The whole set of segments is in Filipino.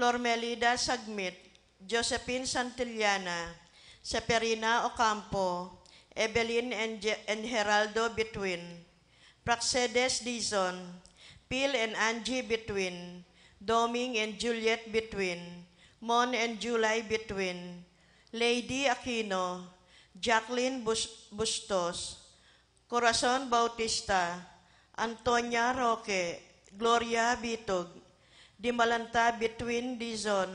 Flormelida Sagmit, Josephine Santillana, Seferina Ocampo, Evelyn and Geraldo Between, Praxedes Dizon, Phil and Angie Between, Doming and Juliet Between, Mon and July Between, Lady Aquino, Jacqueline Bustos, Corazon Bautista, Antonia Roque, Gloria Bitog, Dimalanta Between Dizon,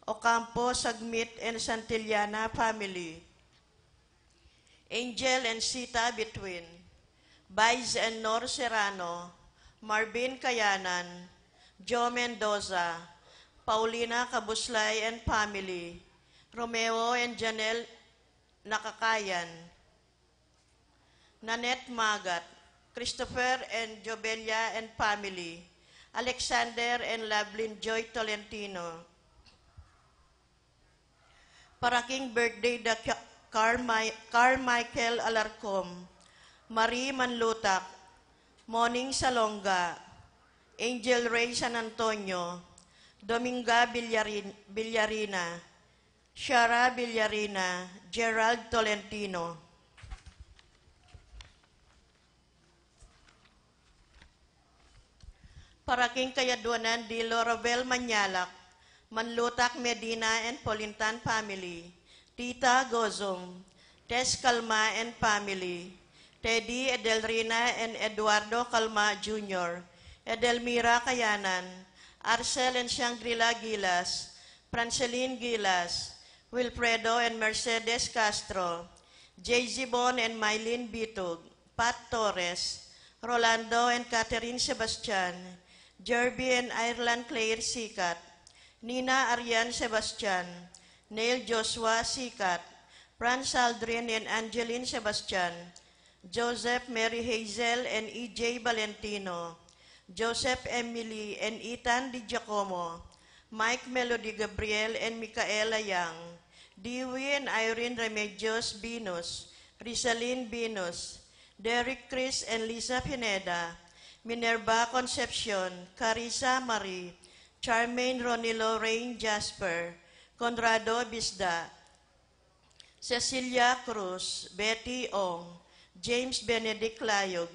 Ocampo, Sagmit, and Santillana family, Angel and Sita Between, Bize and Nor Serrano, Marvin Kayanan, Joe Mendoza, Paulina Kabuslay and family, Romeo and Janelle Nakakayan, Nanette Magat, Christopher and Jobelia and family, Alexander and Lovelyn Joy Tolentino. Paraking birthday da Carmichael Alarcom, Marie Manlutak, Moning Salonga, Angel Ray San Antonio, Dominga Villarina, Shara Villarina, Gerald Tolentino. Paraking Kayadwanan di Lorabel Manyalak, Manlutak Medina and Polintan family, Tita Gozong, Tess Calma and family, Teddy Edelrina and Eduardo Calma Jr., Edelmira Kayanan, Arcel and Shangri-La Gilas, Franceline Gilas, Wilfredo and Mercedes Castro, J.Z. Bon and Mylene Bitog, Pat Torres, Rolando and Catherine Sebastian, Jerby and Ireland Claire Sikat, Nina Arian Sebastian, Neil Joshua Sikat, Franz Aldrin and Angeline Sebastian, Joseph Mary Hazel and E.J. Valentino, Joseph Emily and Ethan Di Giacomo, Mike Melody Gabriel and Micaela Yang, Dewey and Irene Remedios Binus, Rizalyn Binus, Derek Chris and Lisa Pineda, Minerva Concepcion, Carissa Marie, Charmaine Ronilo Rain Jasper, Conrado Bisda, Cecilia Cruz, Betty Ong, James Benedict Layog,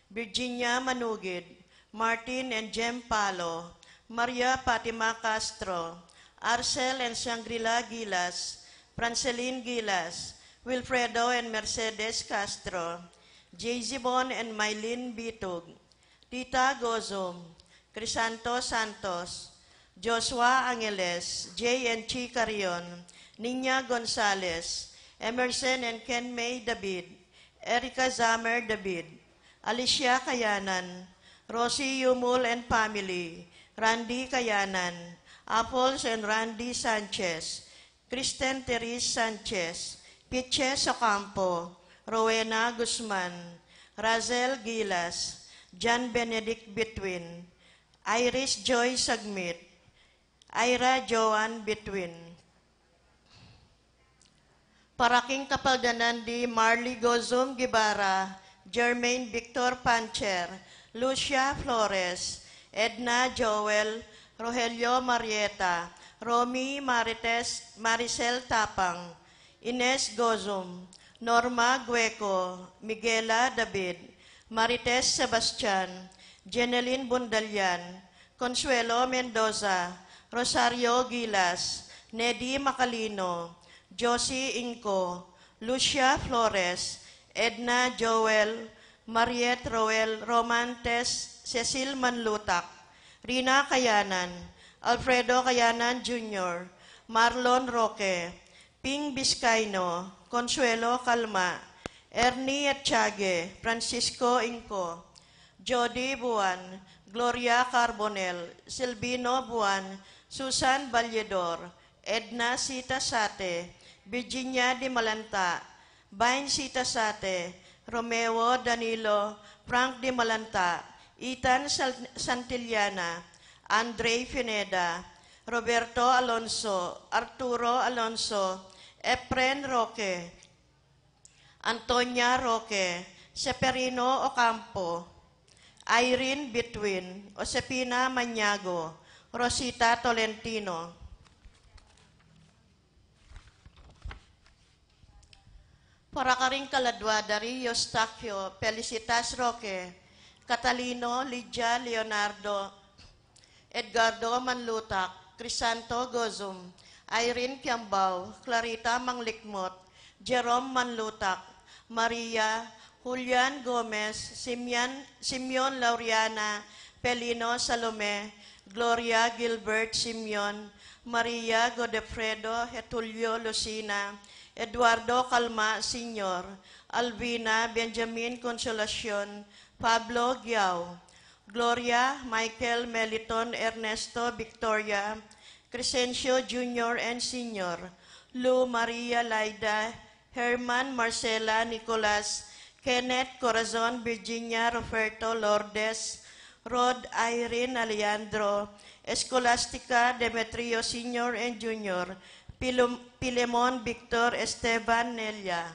Virginia Manugid, Martin and Jem Palo, Maria Fatima Castro, Arcel and Shangri-La Gilas, Franceline Gilas, Wilfredo and Mercedes Castro, J.Z. Bon and Mylene Bitog, Tita Gozom, Crisanto Santos, Joshua Angeles, J. and Chi Carion, Nina Gonzalez, Emerson and Ken May David, Erica Zamer David, Alicia Kayanan, Rosie Yumul and family, Randy Kayanan, Apples and Randy Sanchez, Kristen Therese Sanchez, Piche Ocampo, Rowena Guzman, Razel Gilas, John Benedict Between, Iris Joy Sagmit, Ira Joan Between. Paraking Kapaldanan di Marley Gozum Gibara, Jermaine Victor Pancher, Lucia Flores, Edna Joel, Rogelio Marieta, Romy Marites, Maricel Tapang, Ines Gozum, Norma Gueco, Miguela David, Marites Sebastian, Jeneline Bundalian, Consuelo Mendoza, Rosario Gilas, Nedy Macalino, Josie Inco, Lucia Flores, Edna Joel, Mariette Roel Romantes, Cecil Manlutak, Rina Kayanan, Alfredo Kayanan Jr., Marlon Roque, Ping Biscayno, Consuelo Calma, Ernie Atchage, Francisco Inco, Jody Buan, Gloria Carbonel, Silvino Buan, Susan Valledor, Edna Sita Sate, Virginia Di Malanta, Vine Sita Sate, Romeo Danilo, Frank Di Malanta, Ethan Santillana, Andre Fineda, Roberto Alonso, Arturo Alonso, Efren Roque, Antonia Roque, Seferino Ocampo, Irene Between, Josepina Maniago, Rosita Tolentino. Para ka rin kaladwa, Dario Eustachio, Felicitas Roque, Catalino Lydia Leonardo, Edgardo Manlutak, Crisanto Gozum, Irene Kiambao, Clarita Manglikmot, Jerome Manlutak, Maria, Julian Gomez, Simeon Laureana, Pelino Salome, Gloria Gilbert Simeon, Maria Godefredo Hetulio Lucina, Eduardo Calma Sr., Alvina Benjamin Consolacion, Pablo Giao, Gloria Michael Meliton Ernesto Victoria, Crescencio Jr. and Sr., Lou Maria Laida, Herman Marcela Nicolas, Kenneth Corazon Virginia Roberto Lourdes, Rod Irene Alejandro, Escolastica Demetrio Sr. and Jr., Pilemon Victor Esteban Nelia,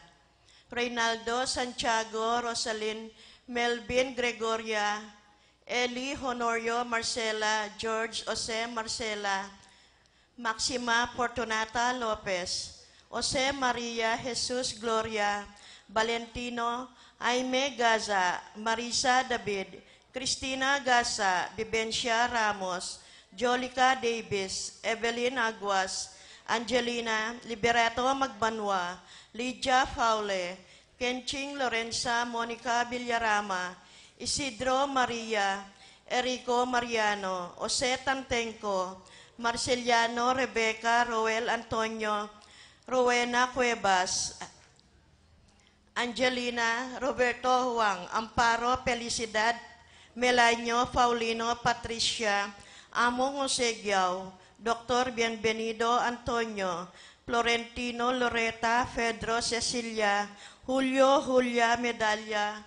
Reynaldo Santiago Rosalyn Melvin Gregoria, Eli Honorio Marcela, George Jose Marcela, Maxima Fortunata Lopez, Jose Maria Jesus Gloria, Valentino Jaime Gaza, Marisa David, Cristina Gaza, Vivencia Ramos, Jolica Davis, Evelyn Aguas, Angelina Liberato Magbanwa, Lydia Faule, Kenching Lorenza Monica Villarama, Isidro Maria, Erico Mariano, Jose Tantenco, Marceliano Rebecca Roel Antonio, Rowena Cuevas, Angelina Roberto Huang, Amparo Felicidad, Melanio Paulino Patricia, Among Osegiao, Dr. Bienvenido Antonio, Florentino Loreta Pedro Cecilia, Julio Julia Medalla,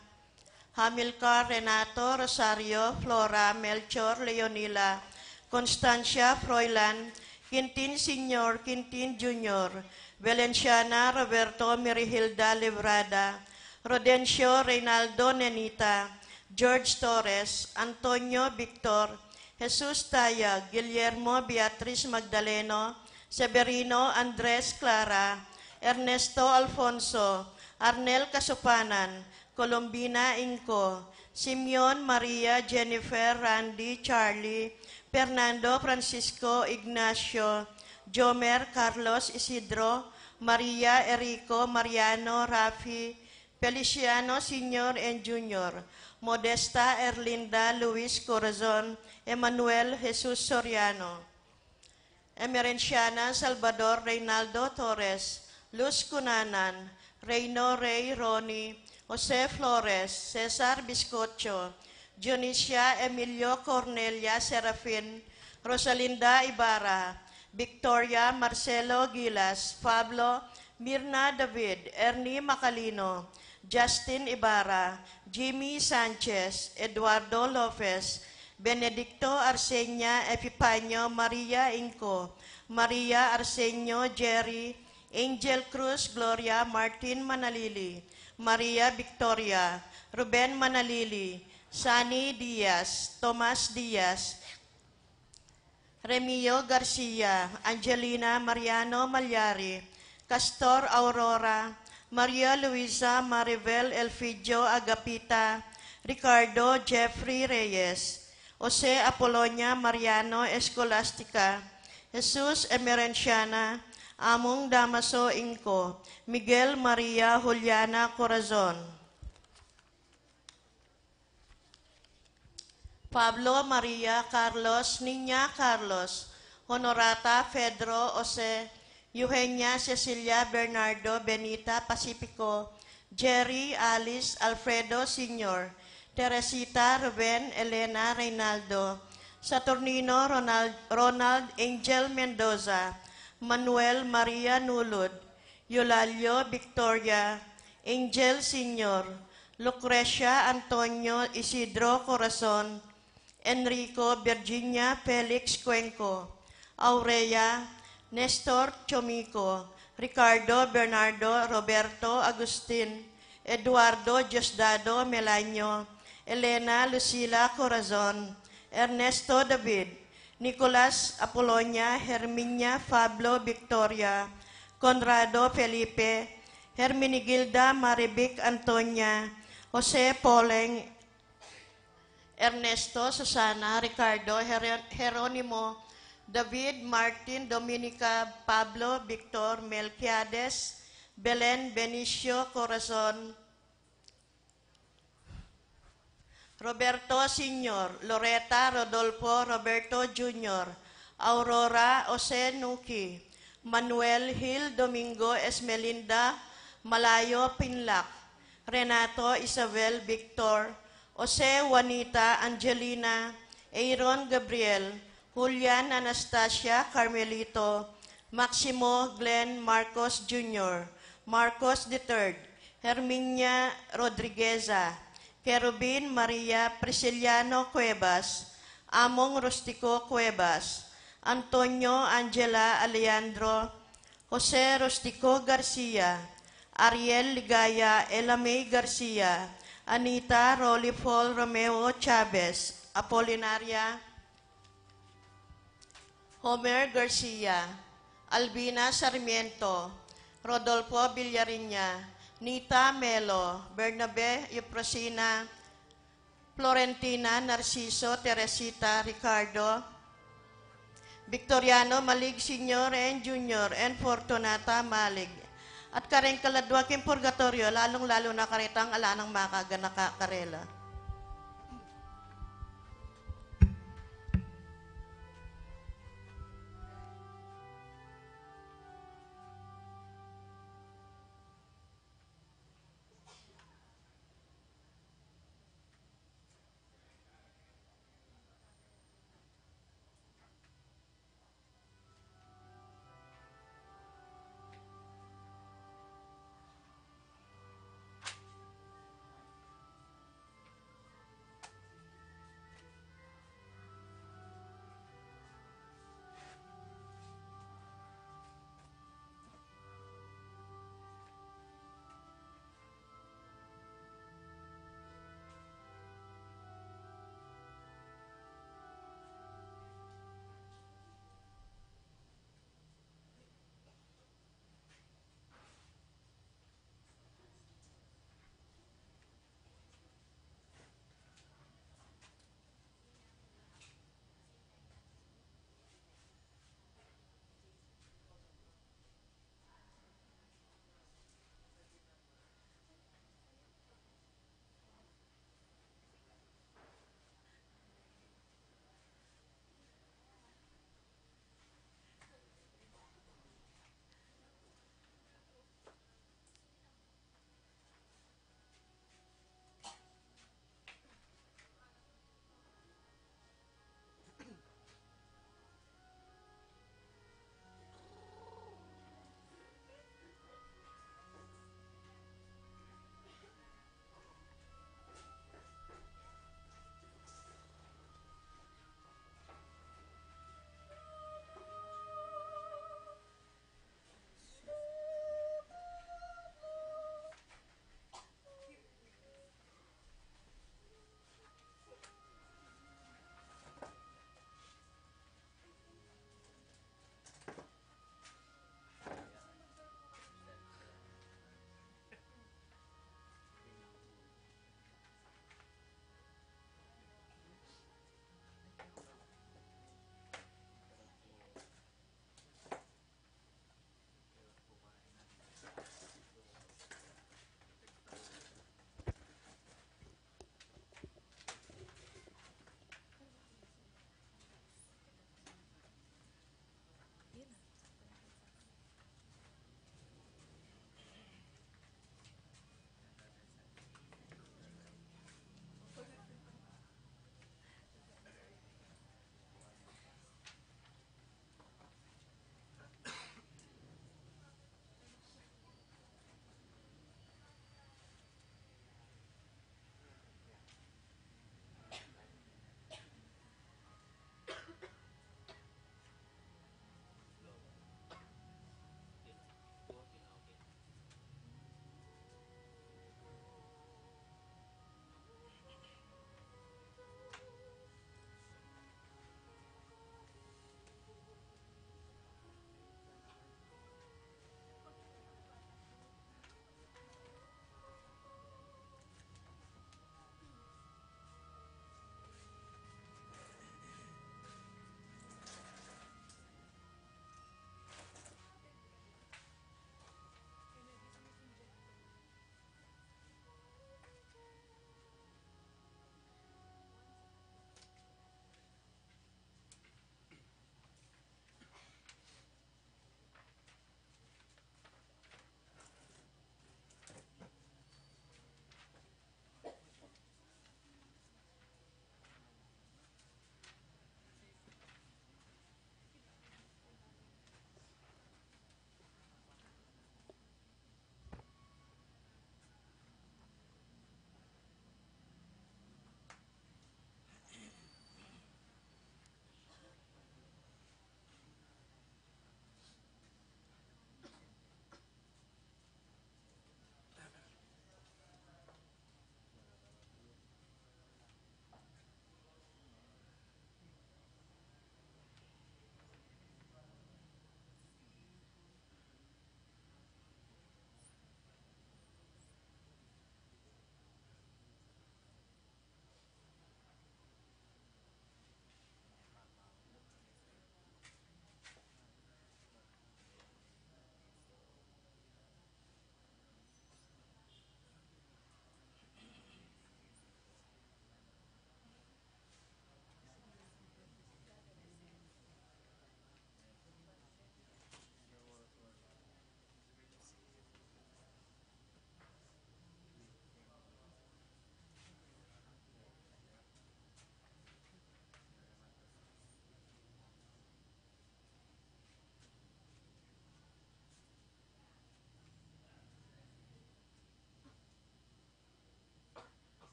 Hamilcar Renato Rosario Flora Melchor Leonila, Constancia Froilan, Quintin Sr., Quintin Jr., Valenciana Roberto Mirihilda Librada, Rodencio Reynaldo Nenita, George Torres, Antonio Victor, Jesus Tayag, Guillermo Beatriz Magdaleno, Severino Andres Clara, Ernesto Alfonso, Arnel Kasupanan, Colombina Inco, Simeon Maria Jennifer Randy Charlie, Fernando Francisco Ignacio, Jomer Carlos Isidro, Maria Erico Mariano Rafi, Feliciano Sr. and Jr., Modesta Erlinda Luis Corazon, Emmanuel Jesus Soriano, Emerenciana Salvador Reynaldo Torres, Luz Cunanan, Reyno Rey Roni, Jose Flores, Cesar Biscocho, Dionisia Emilio Cornelia Serafin, Rosalinda Ibarra, Victoria Marcelo Gilas, Pablo Mirna David, Ernie Macalino, Justin Ibarra, Jimmy Sanchez, Eduardo Lopez, Benedicto Arsenio Epipanio Maria Inco, Maria Arsenio Jerry, Angel Cruz Gloria Martin Manalili, Maria Victoria, Ruben Manalili, Sani Diaz, Tomas Diaz, Remio Garcia, Angelina Mariano Malyari, Castor Aurora, Maria Luisa Maribel Elfidio Agapita, Ricardo Jeffrey Reyes, Jose Apolonia Mariano Escolastica, Jesus Emerenciana, Among Damaso Inco, Miguel Maria Juliana Corazon, Pablo Maria Carlos Niña Carlos, Honorata Pedro Jose, Eugenia Cecilia Bernardo Benita Pacifico, Jerry Alice Alfredo Sr., Teresita Ruben Elena Reynaldo, Saturnino Ronald Angel Mendoza, Manuel Maria Nulud, Eulalio Victoria, Angel Sr., Lucrecia Antonio Isidro Corazon, Enrico Virginia Felix Cuenco, Aurea, Nestor Chomico, Ricardo Bernardo Roberto Agustin, Eduardo Diosdado Melanio, Elena Lucila Corazon, Ernesto David, Nicolas Apolonia Herminia Pablo Victoria, Conrado Felipe, Hermenegilda Marivic Antonia, Jose Poleng, Ernesto Susana Ricardo Jeronimo, David Martin Dominica Pablo Victor Melquiades, Belen Benicio Corazon, Roberto Sr., Loretta Rodolfo Roberto Jr., Aurora Jose Nuki, Manuel Gil Domingo Esmelinda Malayo Pinlac, Renato Isabel Victor, Jose Juanita Angelina, Aaron Gabriel, Julian Anastasia Carmelito, Maximo Glenn Marcos Jr., Marcos III, Herminia Rodrigueza, Kerubin Maria Prisciliano Cuevas, Among Rustico Cuevas, Antonio Angela Alejandro, Jose Rustico Garcia, Ariel Ligaya Elamay Garcia, Anita Rolifol Romeo Chavez, Apolinaria Homer Garcia, Albina Sarmiento, Rodolfo Villariña, Nita Melo, Bernabe Euprosina, Florentina Narciso Teresita Ricardo, Victoriano Malig Sr. and Jr. and Fortunata Malig. At kareng kaladwaking purgatorio, lalong-lalo na karitang alanang makaganaka karela.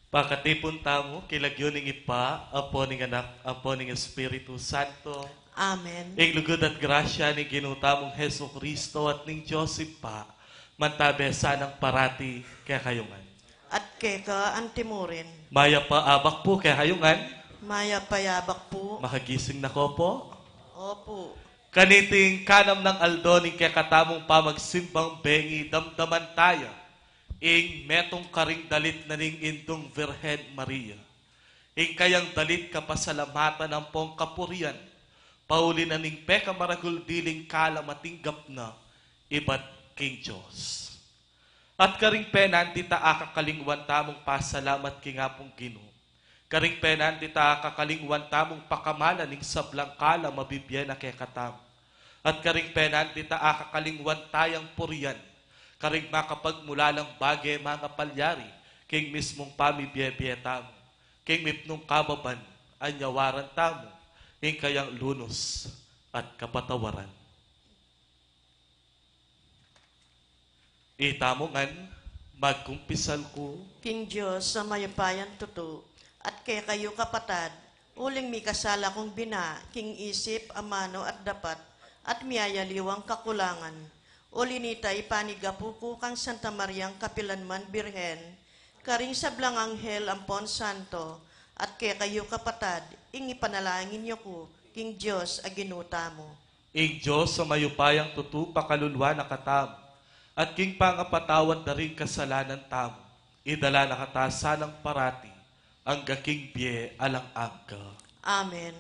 Pakatipon tamo, kilagyo ning ipa, apo ning anak, apo ning Espiritu Santo. Amen. Ing lugod at grasya ni ginutamong Heso Kristo at ning Joseph pa, mantabesa ng parati kaya kayungan. At keka antimurin. Maya pa abak po kaya kayungan, Maya payabak po. makagising na ko po. Opo. Kaniting kanam ng aldo ning kaya katamong pamagsimbang bengi damdaman tayo. Ing metong karing dalit na ning indong Virhen Maria. Ing kayang dalit kapasalamatan ng pong kapurian. Pauli na ning peka maragul diling kala matinggap na ibat king Diyos. At karing penan ti ta akakalingwan tamong pasalamat king apong Ginoo. Karing penan ti ta akakalingwan tamong pakamala ning sablang kala mabibyen na kay katam. At karing penan ti ta akakalingwan tayang purian. Karing makapagmulalang bagay mga palyari, king mismong pamibiyebye tamo, king mipnong kababan, anyawaran tamo, ing kayang lunos at kapatawaran. Itamongan, magkumpisal ko, King Diyos sa mayapayan tuto, at kay kayo kapatad, uling mi kasala kong bina, king isip, amano at dapat, at miyayaliwang kakulangan. Ulinita ipanigapuko kang Santa Mariang Kapilanman Birhen, karing sablang anghel ampon santo, at kay kayo kapatad, ing ipanalangin niyo ko, king Diyos aginuta mo. ing Diyos sa mayupayang tutu pakalulwa na katam, at king pangapatawad na rin kasalanan tamo, idala na katasan ng parati, ang gaking biye alang angka. Amen.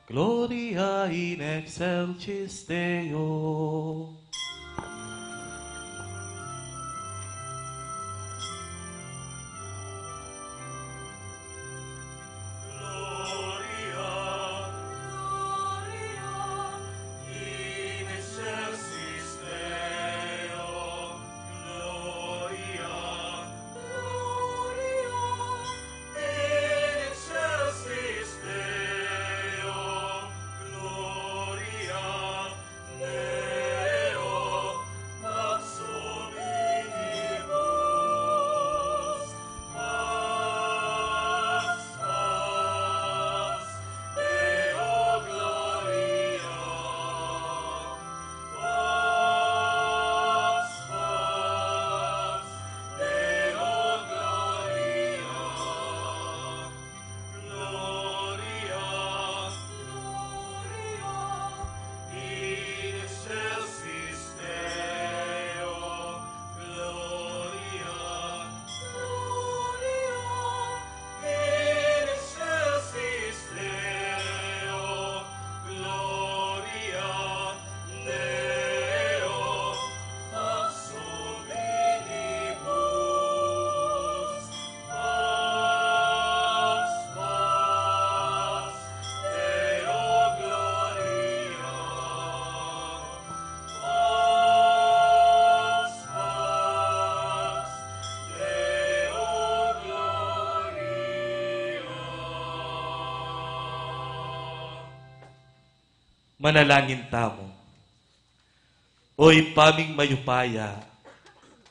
Gloria in excelsis Deo. Gloria Manalangin tamo. Oy paming mayupaya,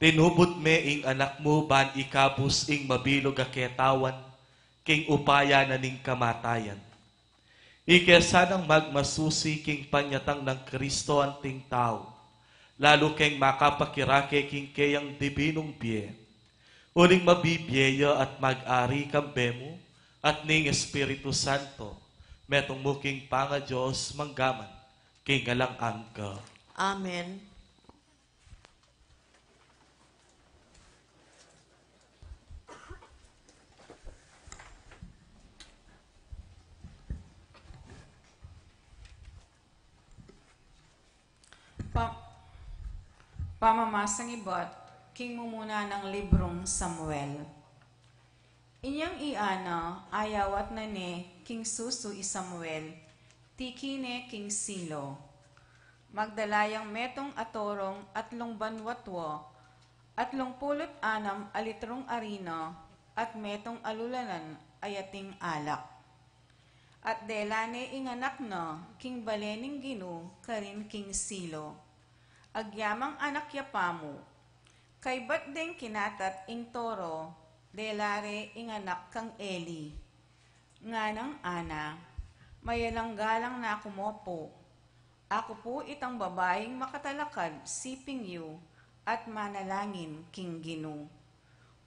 tinubot me ing anak mo ban ikabus ing mabilog a ketawan, king upaya na ning kamatayan. Ikesanang magmasusi king panyatang ng Kristo anting tao, lalo keng makapakirake king kayang dibinong biye. Uling mabibiyeya at mag-ari kambemo at ning Espiritu Santo, metong muking panga Diyos manggaman, king alang angka. Amen. Pamamasang ibot, king mumuna ng librong Samuel. Inyang iana, ayawat na ne, king susu i Samuel, tikine king Silo. Magdalayang metong atorong at lungbanwatwo, at lungpulot anam alitrong arino, at metong alulanan ayating alak. At delane inganak no, king balening ginu, karin king Silo. Agyamang anak yapamu, kay ba't din kinatat ing toro, delare ing anak kang Eli. Nga ng ana, mayalang galang na kumopo, ako po itang babaeng makatalakad, siping yu, at manalangin king Ginu.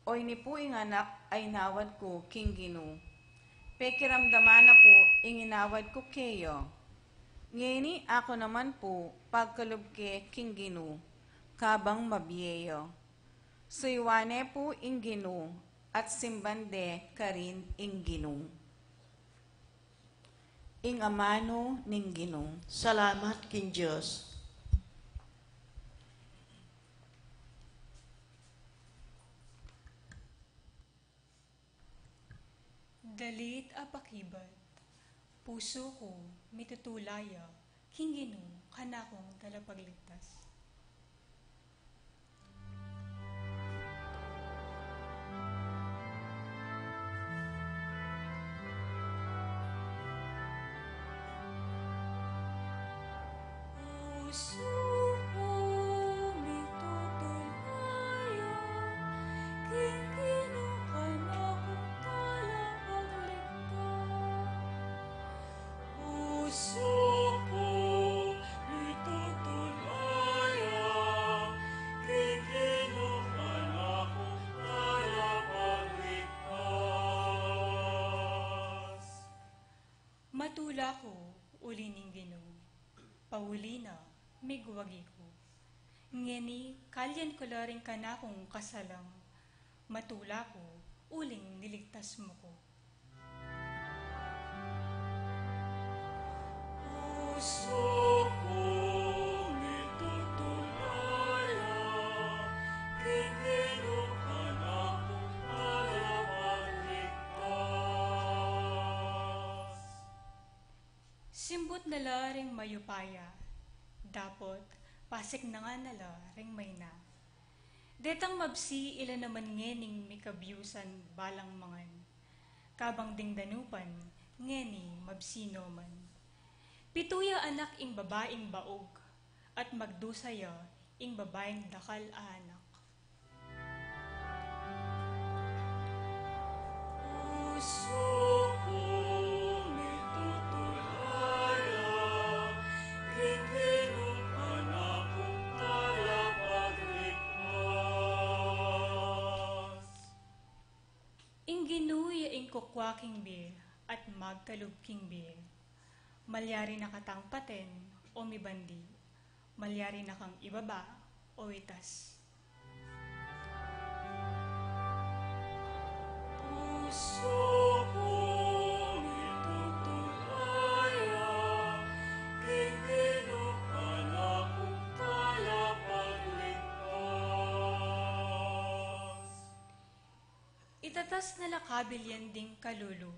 Oy ni po ing anak ay nawad ko king Ginu. Pekiramdaman na po ing inawad ko keyo. Ngeni ako naman po pagkalubke king Ginu, kabang mabiyeyo. Suywane po ing Ginu, at simbande karin ing Ginu. Ing amano ning Ginu. Salamat king Diyos. Dalit apakibat, puso ko mitutulaya, hinginu kanakong talapagligtas. Puso ko mitutulaya, hinginu kanakong talapagligtas. Puso ko mitutulaya, hinginu kanakong talapagligtas. Matula ko ulining Ginu, pauli na migwagi ko. Ngeni kalyan ko laring kanakong kasalang, matula ko uling niligtas mo ko. Puso ko mitutulaya, hinginu kanakong talapagligtas. Simbot na laring mayupaya, dapot pasik na nga nala ring may na. Detang mabsi ila naman ngening mikabyusan balang mangan, kabang ding danupan ngeni mabsino man. Pituya anak ing babaeng baog, at magdusaya ing babaeng dakal anak. Puso ko mitutulaya, hinginu kanakong talapagligtas. Ing ginuya ing kukwaking bir, at magkalubking bir. Malyari na katang paten o mibandi, malyari na kang ibaba o itas. Puso ko mitutulaya, hinginu kanakong talapagligtas. Itatas nala kabilyan ding kalulu,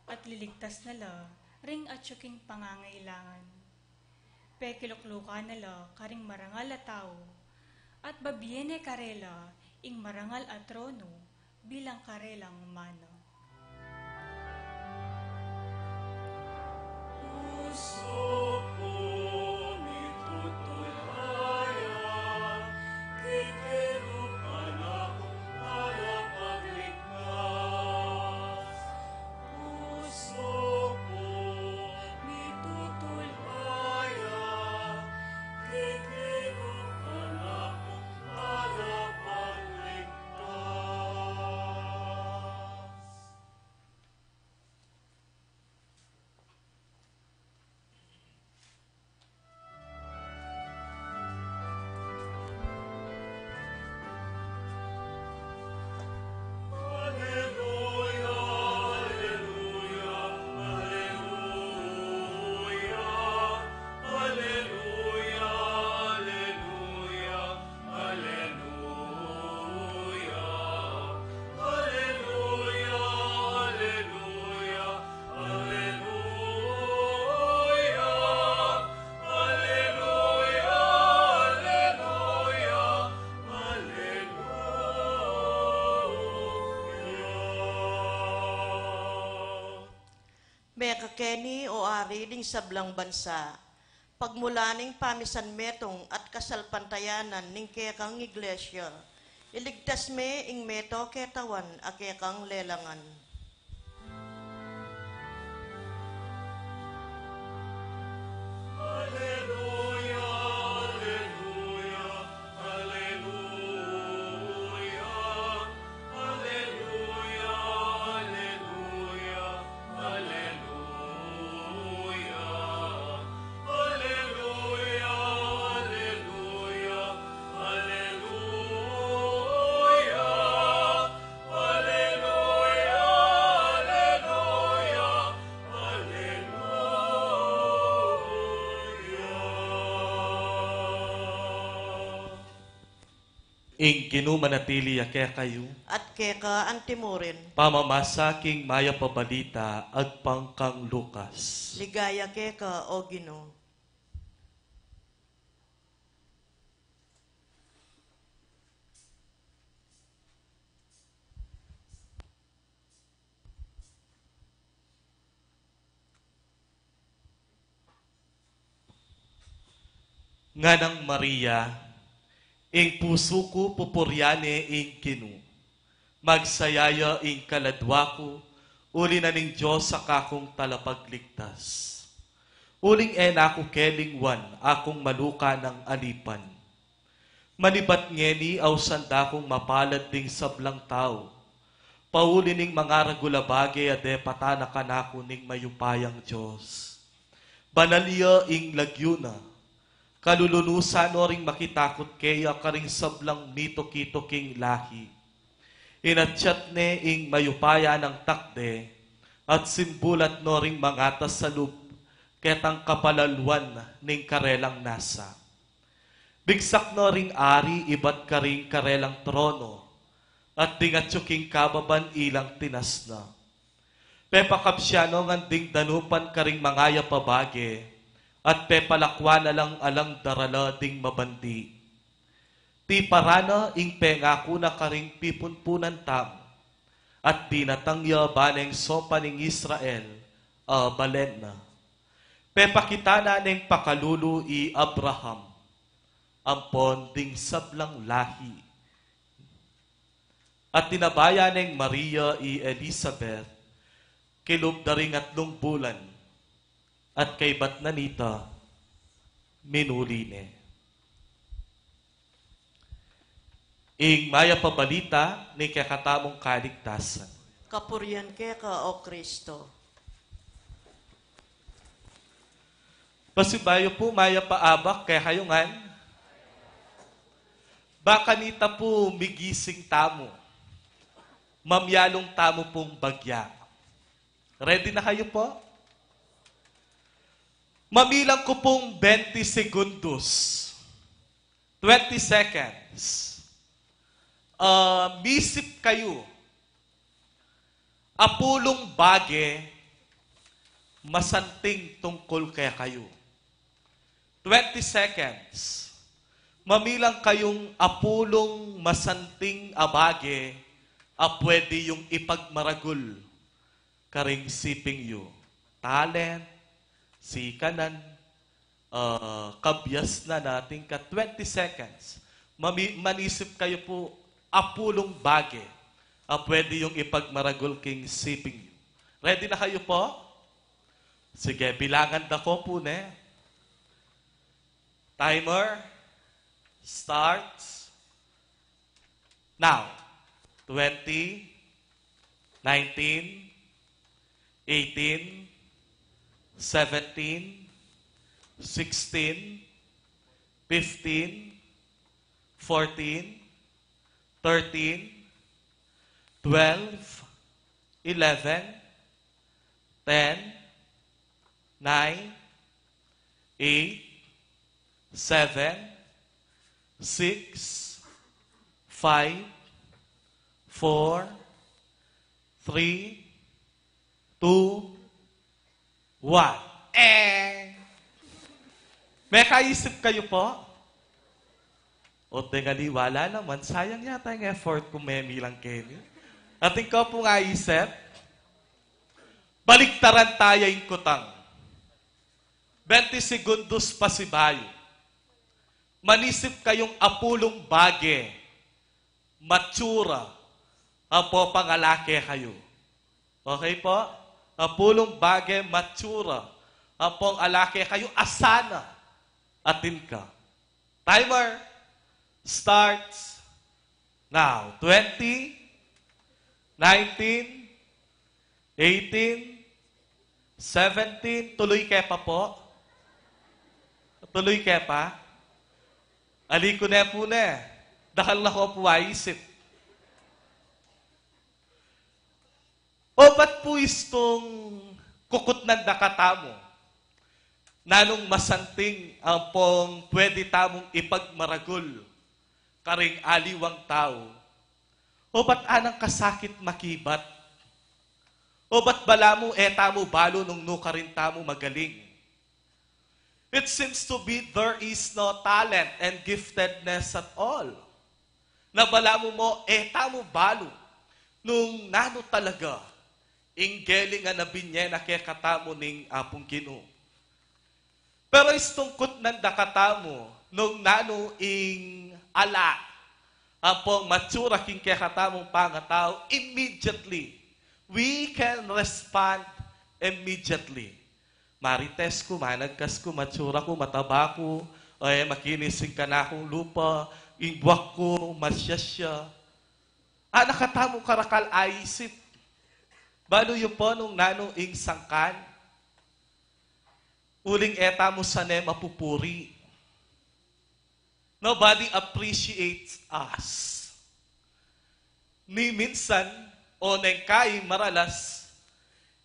at liligtas nala ring atsuking pangangailangan. Pekilukluka nala karing marangal a tao, at babiene karela ing marangal a trono bilang karelang mana. Puso ko Kenny o ari ding sablang bansa. Pagmula ning pamisan metong at kasalpantayanan ning kekang iglesia. Iligtas me ing meto ketawan a kekang lelangan. Ing kinumanatili kaya kayo, At keka ang timurin. pamamasaking maya pabalita ag pangkang Lukas. Ligaya keka o Ginoo. Nga ng Maria, ing puso ko pupuryane ing kinu. Magsayaya ing kaladwa ko, uli na ning Diyos sa kakong talapagligtas. Uling ena ko kelingwan, akong maluka ng alipan. Manibat ngeni aw sanda kong mapalad ding sablang tao. Pauli ning mga ragulabage ade patana kanako ning mayupayang Diyos. Banaliya ing lagyuna, kalulunusan o ring makitakot kaya karing sablang mito-kito-king lahi. Inatyat ne ing mayupaya ng takde at simbulat no ring mangatas sa lup ketang kapalalwan ning karelang nasa. Bigsak no ring ari ibat karing karelang trono at dingatsuking kababan ilang tinasna. Pepakapsyano nganding danupan karing mangaya pabage at pepalakwa na lang alang darala ding mabandi. Ti parana ing pengako na karing pipunpunan tam, at tinatangya baneng sopa ning Israel, balen na. Pepakita na ning pakalulu i Abraham, ampon ding sablang lahi. At tinabaya ning Maria i Elizabeth, kilubdaring at bulan, at kay Batnanita, minuli ne. Ing maya pabalita ni kakatamong kaligtasan. Kapuryan keka o Kristo. Pasibayo po maya paabak kay hayungan. Baka nita po migising tamo. Mamyalong tamo pong bagya. Ready na kayo po? Mamilang ko pong 20 segundos. 20 seconds. Misip kayo. Apulong bage, masanting tungkol kaya kayo. 20 seconds. Mamilang kayong apulong masanting abage, pwede yung ipagmaragul karing siping yu. Talent, sikanan, kabyas na natin ka 20 seconds. Manisip kayo po apulong bage. Pwede yung ipagmaragul king siping yu. Ready na kayo po? Sige, bilangan na ko po ne. Timer starts now. 20, 19, 18, 17, 16, 15, 14, 13, 12, 11, 10, 9, 8, 7, 6, 5, 4, 3, 2, 1. May kaisip kayo po? O tingali, wala naman. Sayang yata yung effort ko, Memi lang Kenny. At ikaw po nga isip, Baligtaran tayo yung kutang. 20 segundos pa si bayo. Manisip kayong apulong bage, matsura, apo pangalake kayo. Okay po? Apulong bage, matsura, apong alake kayo, asana, atin ka. Timer starts now. 20, 19, 18, 17, tuloy kaya pa po? Tuloy kaya pa? Ali ko na po na. Dakal na ko po aisip. O ba't po istong kukot ng dakata mo? Nanong masanting ang pong pwede tamong ipagmaragul, karing aliwang tao. O ba't anang kasakit makibat? O ba't bala mo tamo balo nung nukarin tamo magaling? It seems to be there is no talent and giftedness at all. Nabala mo tamo balo nung nano talaga inggeling nga nabinye na kaya katamo ning apong Ginoo. Pero istungkot ng dakatamo nung nano ing ala apong matsura king kaya katamong pangatao, immediately we can respond immediately. Marites ko, managkas ko, matsura ko, mataba ko, makinising ka na akong lupa, ingbuak ko, masyasya. Nakatamo karakal aisip. Balo yung po nung nanong ing sangkan, uling eta mo sa ne mapupuri. Nobody appreciates us. Ni minsan, o nengkay maralas,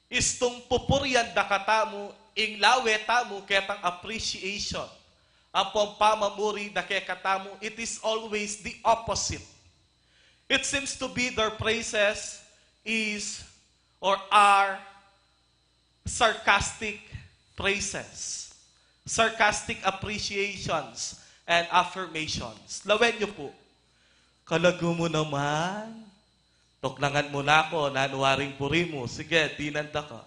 istong pupurian dakatamo, ing lawe tamo ketang appreciation. Ang pamamuri da ketamo, it is always the opposite. It seems to be their praises is or are sarcastic praises, sarcastic appreciations, and affirmations. Lawen niyo po, kalago mo naman, tuklangan mo na ako, nanuwaring puri mo, sige, dinanda ka.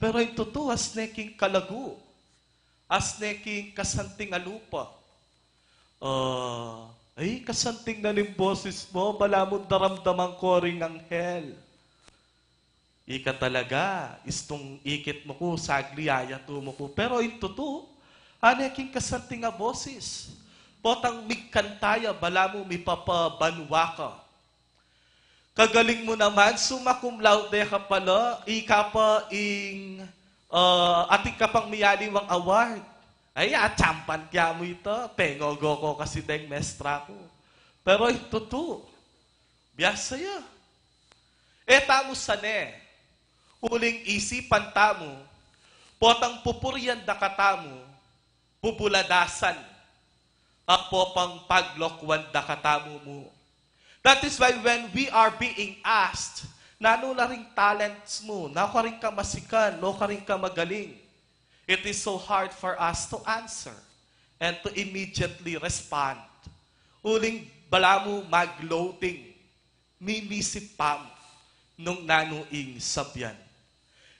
Pero yung totoo, as neking kalago, as neking kasanting alupa. Kasanting na ning boses mo, bala mo daramdaman ko ring anghel. Ika talaga, istong ikit mo ko, sagli ayato mo ko. Pero yung totoo, aneking kasanting nga boses. Potang migkantaya, bala mo mipapabanwa ka. Kagaling mo naman, sumakum laude ka pala, ika pa ing ating kapang miyaliwang award. Ay, champan kaya mo ito, pengogo ko kasi deng mestra ko. Pero ito to, biyasa ya. Tamo sane, uling isipan tamo, potang pupurian da katamo, pupuladasan, ang popang paglokwan da katamo mo. That is why when we are being asked, nano na ring talents mo, nano ka rin ka masikan, no ka rin ka magaling, it is so hard for us to answer and to immediately respond. Uling bala mo mag-loading, mimisip pa mo, nung nanuing sabyan.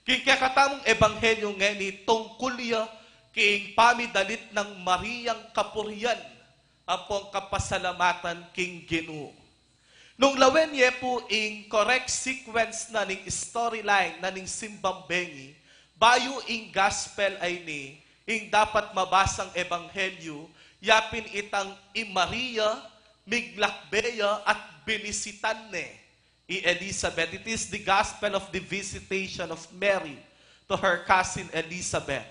King kakatamong ebanghelyo ngeni tungkulya king pamidalit ng Mariyang kapurian, apong kapasalamatan king Ginoo. Nung lawen ye po ing correct sequence na ning storyline na ning simbang bengi, bayo ing gospel ay ni, ing dapat mabasang ebanghelyo, yapin itang Maria, miglakbeya at binisitan ne i Elizabeth. It is the gospel of the visitation of Mary to her cousin Elizabeth.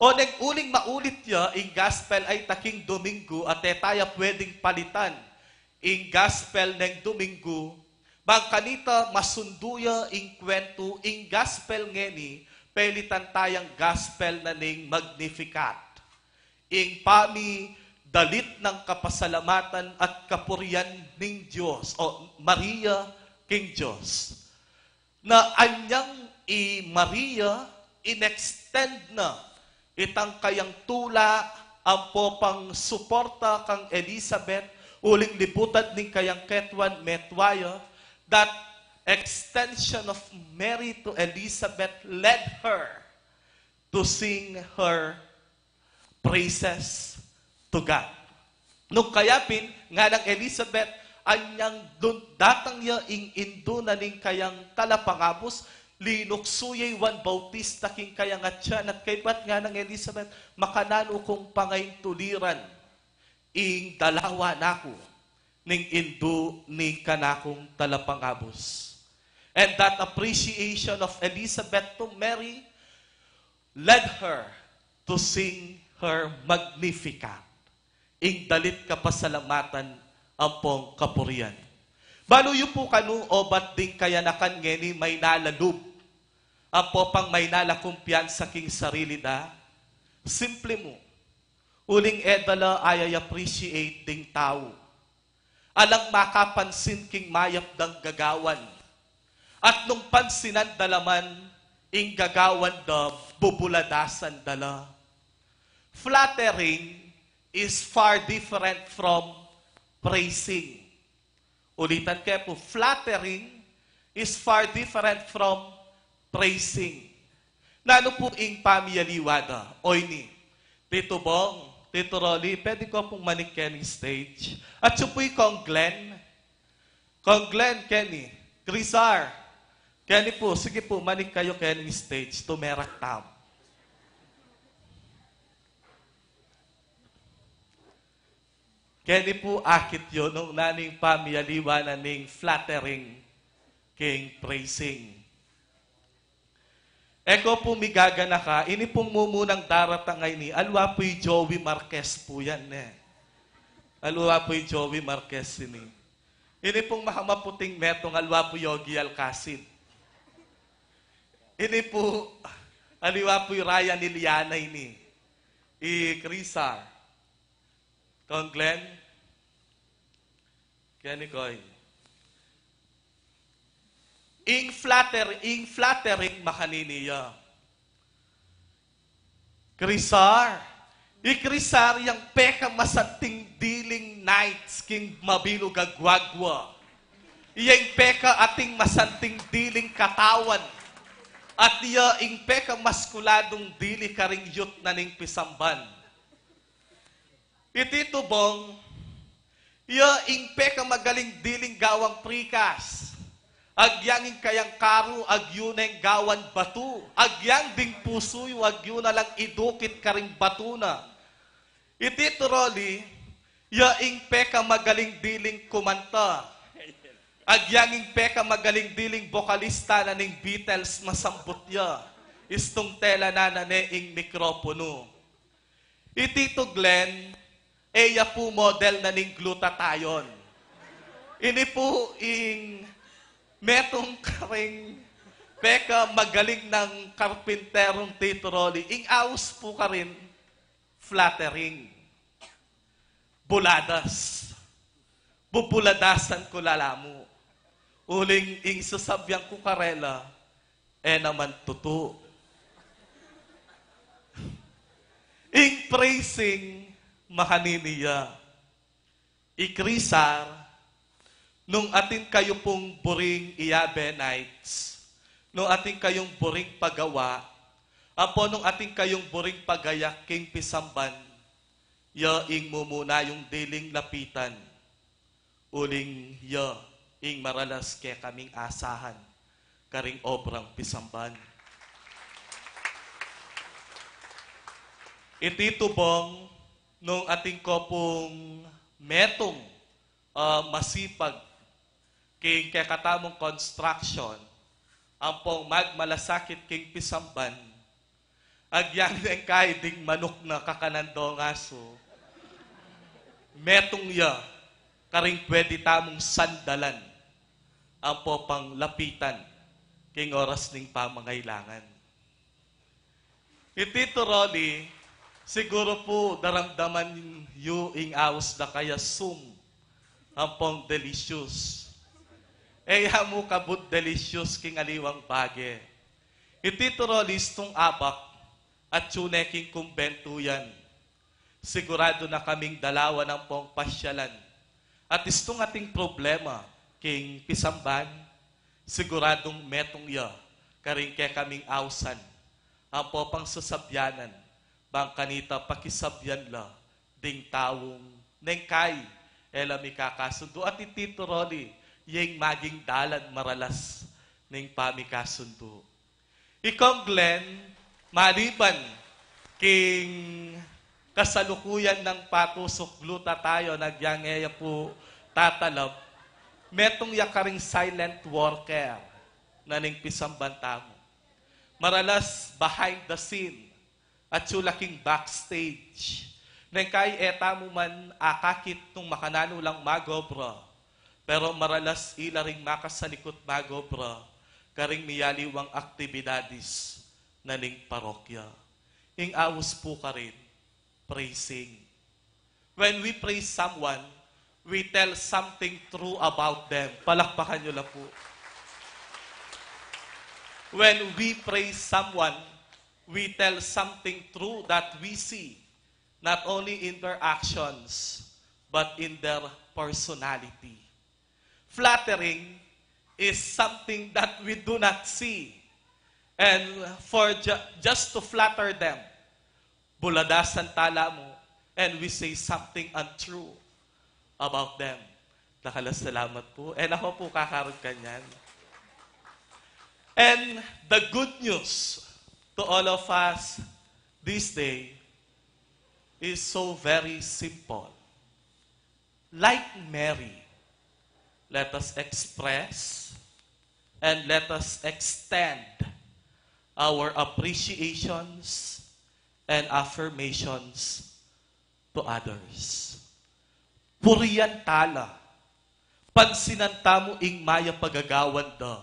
O nag-uling maulit ya, ing gospel ay taking Domingo at taya pwedeng palitan. Ing gospel ng Domingo, bangkanita masunduya ing kwento, ing gospel ngeni, pelitan tayang gospel na ning Magnificat. Ing pami dalit ng kapasalamatan at kapurian ning Diyos, o Maria king Diyos, na anyang Maria in-extend na itang kayang tula ang popang suporta kang Elizabeth, uling libutan ning kayang ketwan metwaya, that extension of Mary to Elizabeth led her to sing her praises to God. Nung kayapin, nga ng Elizabeth, anyang datang niya ing indo na ning kayang talapangabos, linuksuyay Juan Bautista king kayang atyan, at kaypat nga ng Elizabeth, makanano kong pangayin tuliran, ing dalawa nako, ning indo ni kanakong talapangabos. And that appreciation of Elizabeth to Mary led her to sing her Magnificat. Ing dalit kapasalamatan ampong kapurian. Baluyo po kanu obat ding kayanakan ngeni may nalalub. Ampo pang may nalakumpiyansa king sarili da. Simple mo. Uling edala ay appreciate ding tao. Alang makapansin king mayap dang gagawan. At nung pansinan dalaman, ing gagawan da bubuladasan dala. Flattering is far different from praising. Ulitan kayo po, flattering is far different from praising. Nano po ing pamiyaliwada? Oy ni, Tito Bong, Tito Rolly, pwede ko pong manik Kenny stage. At siya po'y Kong Glenn, Kenny, Grisar, Kenny po, sige po, manik kayo Kenny stage, tumerak tam. Kenny po akit yun nung naning pamiyaliwa na ning flattering king praising. Eko po migaga na ka, ini pong mumunang daratangay ni, alwa po'y Joey Marquez po yan eh. Alwa po'y Joey Marquez ini. Ini pong mahamaputing metong alwa po Yogi Alcacid. Ini po, aliwa po'y Ryan Iliana ini. Crisar. Kong Glenn, Kenny Koy. Ing flattering makaniniya. Crisar. Crisar yang peka masanting diling nights king mabilog agwagwa. Iyang peka ating masanting diling katawan. At iya ing peka maskuladong dili karing yut na ning pisamban. Ititubong, iya ing peka magaling diling gawang prikas. Agyanging kayang karo, agyuneng gawan batu. Agyang ding pusoy, agyo na lang idukit karing batu na. Itituroli, iya ing peka magaling diling kumanta. Agyanging peka magaling diling bokalista na ning Beatles masambot ya. Istong tela na ne ing mikropono. Itito Glenn, eya po model na ning glutathione. Ini po ing metong karing peka magaling ng karpinterong Tito Rolly. Ing aus po ka rin flattering. Buladas. Bubuladasan ko lalamu. Uling ing sasabyang ko karela, naman tuto. Ing praising mahaniniya. Ikrisar, nung atin kayo pong buring iyabe nights, nung atin kayong buring pagawa, apo nung atin kayong buring pagayak king pisamban, ya ing mumuna yung diling lapitan, uling ya ing maralas ke kaming asahan, karing obrang pisamban. Ititubong, nung ating ko pong metong masipag king kakatamong construction, ang pong magmalasakit king pisamban, agyang ng kaiding manok na kakanando ngaso, metong ya, karing pwede tamong sandalan, ang po pang lapitan, king oras ning pamangailangan. Itito Rolly, siguro po daramdaman yu ing awas na kaya sum, ang pong delicious. Hamu kabut delicious king aliwang bage. Itito Rolly, stong abak, at tune king kumbento yan. Sigurado na kaming dalawa ng pong pasyalan. At istong ating problema, king pisamban, Siguradong metong ya, karing ke kaming awsan, ang popang sasabyanan, bang kanita pakisabyan la, ding tawong, neng kay, elami kakasundo, at itito Rolly, yung maging dalan maralas, ning pamikasundo. Ikong Glenn, maliban, king kasalukuyan ng patusok gluta tayo, nagyangeya po tatalab, metong yakaring silent worker na ning pisambanta mo. Maralas behind the scene at sulaking backstage. Nang kay eta mo man akakit nung makanano lang magobra. Pero maralas ila ring makasalikot magobra karing miyaliwang aktibidadis na ning parokya. Ing awos po ka rin, praising. When we praise someone, we tell something true about them. Palakpakan nyo lang po. When we praise someone, we tell something true that we see, not only in their actions, but in their personality. Flattering is something that we do not see. And for just to flatter them, buladasan tala mo, and we say something untrue about them. Nakalasalamat po. And ako po kakaroon kanyan. And the good news to all of us this day is so very simple. Like Mary, let us express and let us extend our appreciations and affirmations to others. Puriyan tala, pansinan tamo ing maya pagagawan da,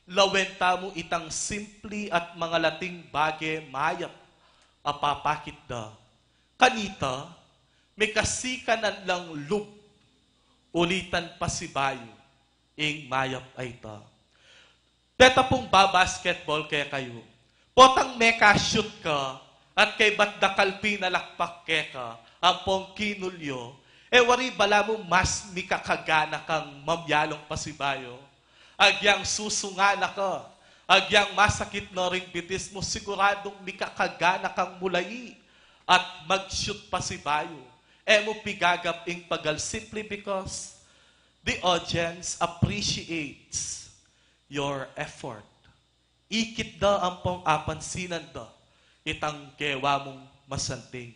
lawen tamo itang simpli at mga lating bagay mayap apapakit da. Kanita, may kasikanan lang lub, ulitan pa si bayo, ing mayap ay ta. Teta pong basketball kaya kayo, potang meka shoot ka, at kay batdakal pinalakpak keka, ang pong kinulyo, wari bala mo mas mikakagana kang mamyalong pa si bayo. Agyang susungana ka, agyang masakit na ring bitis mo, siguradong mikakagana kang mulay at mag-shoot pa si bayo. Mo pigagap ing pagal simply because the audience appreciates your effort. Ikit da ang pong apansinan da, itang kewa mong masanting.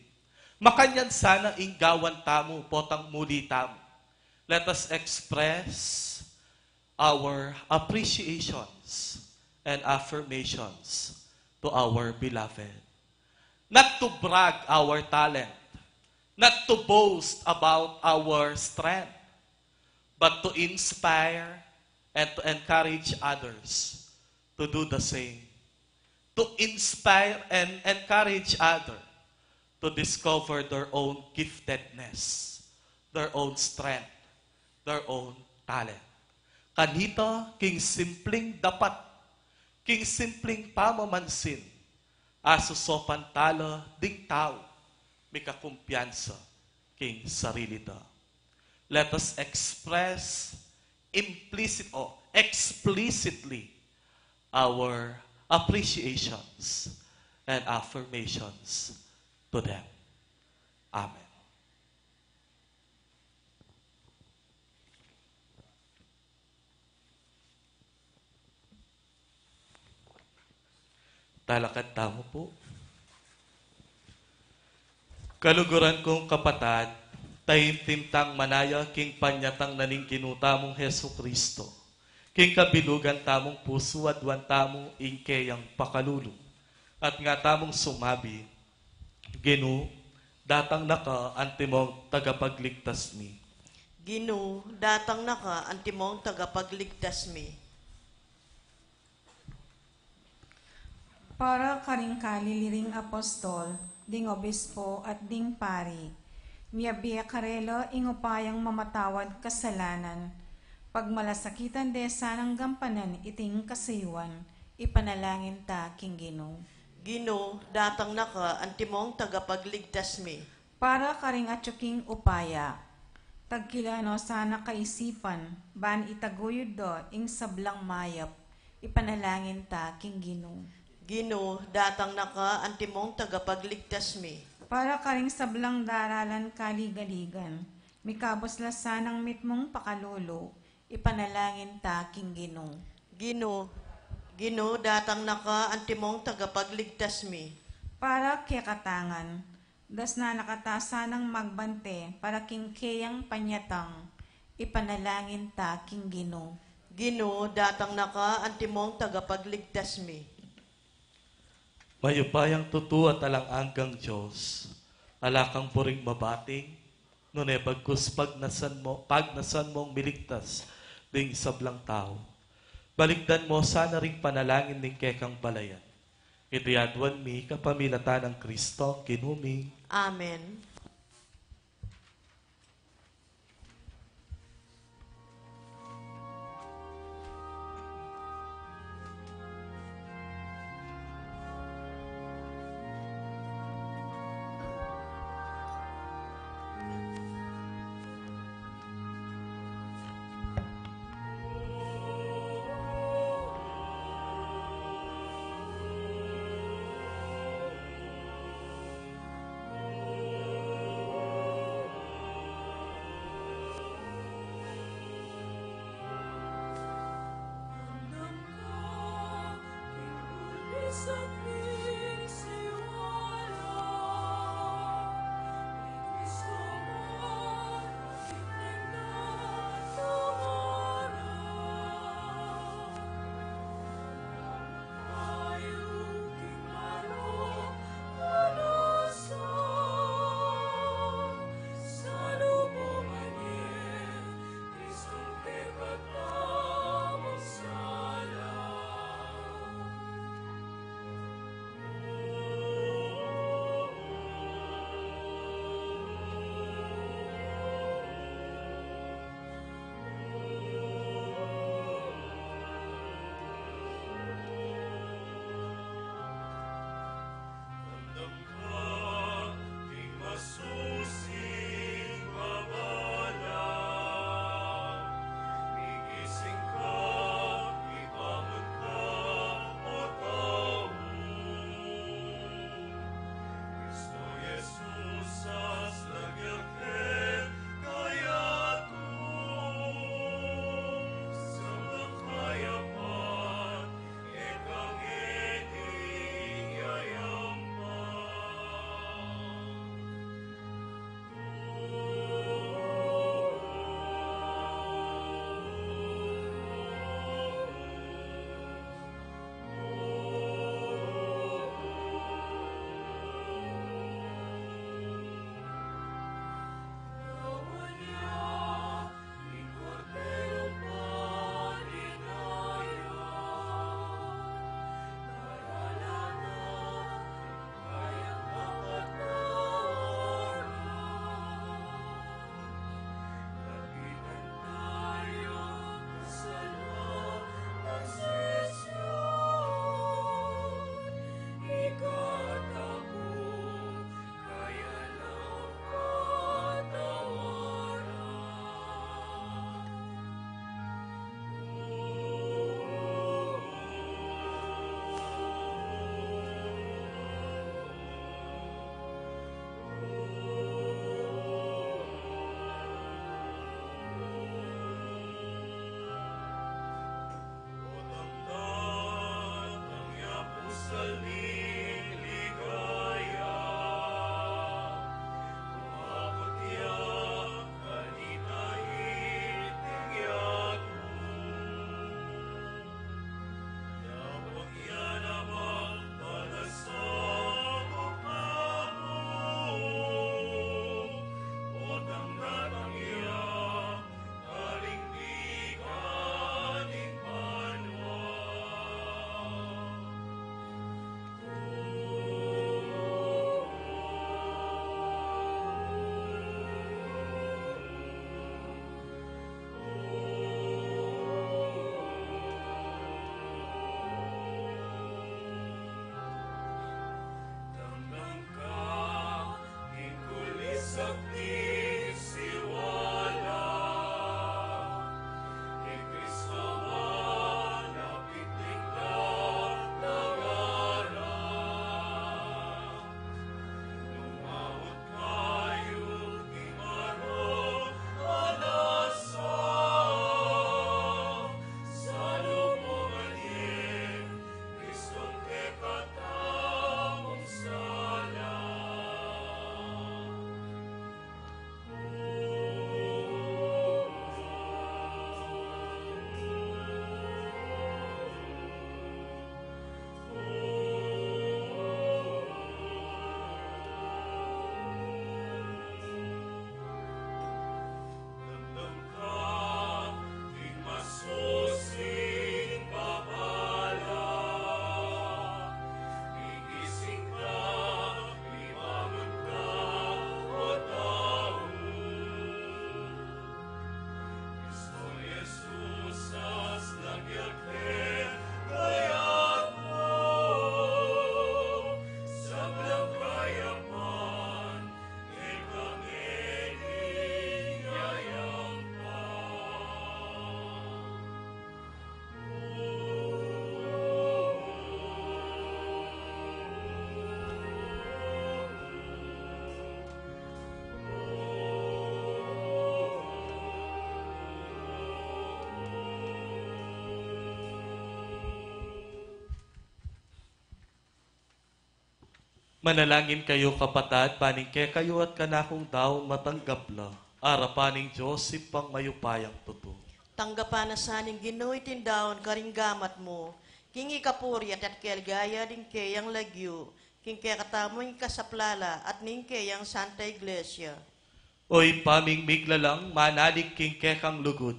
Makanyan sana ing gawan tamo, potang muli tamo. Let us express our appreciations and affirmations to our beloved. Not to brag our talent, not to boast about our strength, but to inspire and to encourage others to do the same. To inspire and encourage others to discover their own giftedness, their own strength, their own talent. Kanita, king simpleng dapat, king simpleng pamamansin, asusopan tala ding tao, may kakumpiyansa, king sarili da. Let us express explicitly our appreciations and affirmations to them. Amen. Talakad tamo po. Kaluguran kong kapatad, tayim-timtang manaya king panyatang naning kinutamong Heso Kristo. King kabilugan tamong puso at wan tamo ingkeyang pakalulong. At nga tamong sumabi, Ginu, datang naka antimong tagapagligtas mi. Ginu, datang naka antimong tagapagligtas mi. Para karing kaliliring apostol, ding obispo at ding pari, miyabiya karelo ingupayang mamatawad kasalanan, pagmalasakitan de sanang gampanan iting kasayuan, ipanalangin ta king Ginoo. Ginu, datang naka antimong tagapagligtas mi. Para karing atsuking upaya, Tagkilano sana kaisipan, ban itaguyod do, ing sablang mayap, ipanalangin ta king Ginoo. Ginoo, datang naka antimong tagapagligtas mi. Para karing sablang daralan kaligaligan, mikabos lasanang mitmong pakalolo, ipanalangin ta king Ginoo. Ginoo, datang naka antimong tagapagligtas mi. Para kaya katangan, das na nakatasanang magbante para king kayang panyatang, ipanalangin ta king Ginoo. Ginoo, datang naka antimong tagapagligtas mi. Mayupayang tutua talang anggang Diyos, alakang puring mabating, nune bagkus pagnasan mong miligtas, ding sablang tao. Baligdan mo sana ring panalangin ning kekang balayan. Itiadwan mi kapamilatan ng Kristo, kinumi. Amen. Manalangin kayo kapatad, paningke kayo at kanakong daon matanggapla. Arapaning Diyos ipang mayupayang tuto. Tanggapan na saning Ginoo itindaon karinggamat mo. King ikapuri at kelgaya din kayang lagyo. King kaya katamoy kasaplala at ning kayang Santa Iglesia. Oy paming miglalang manalig king kekang lugod.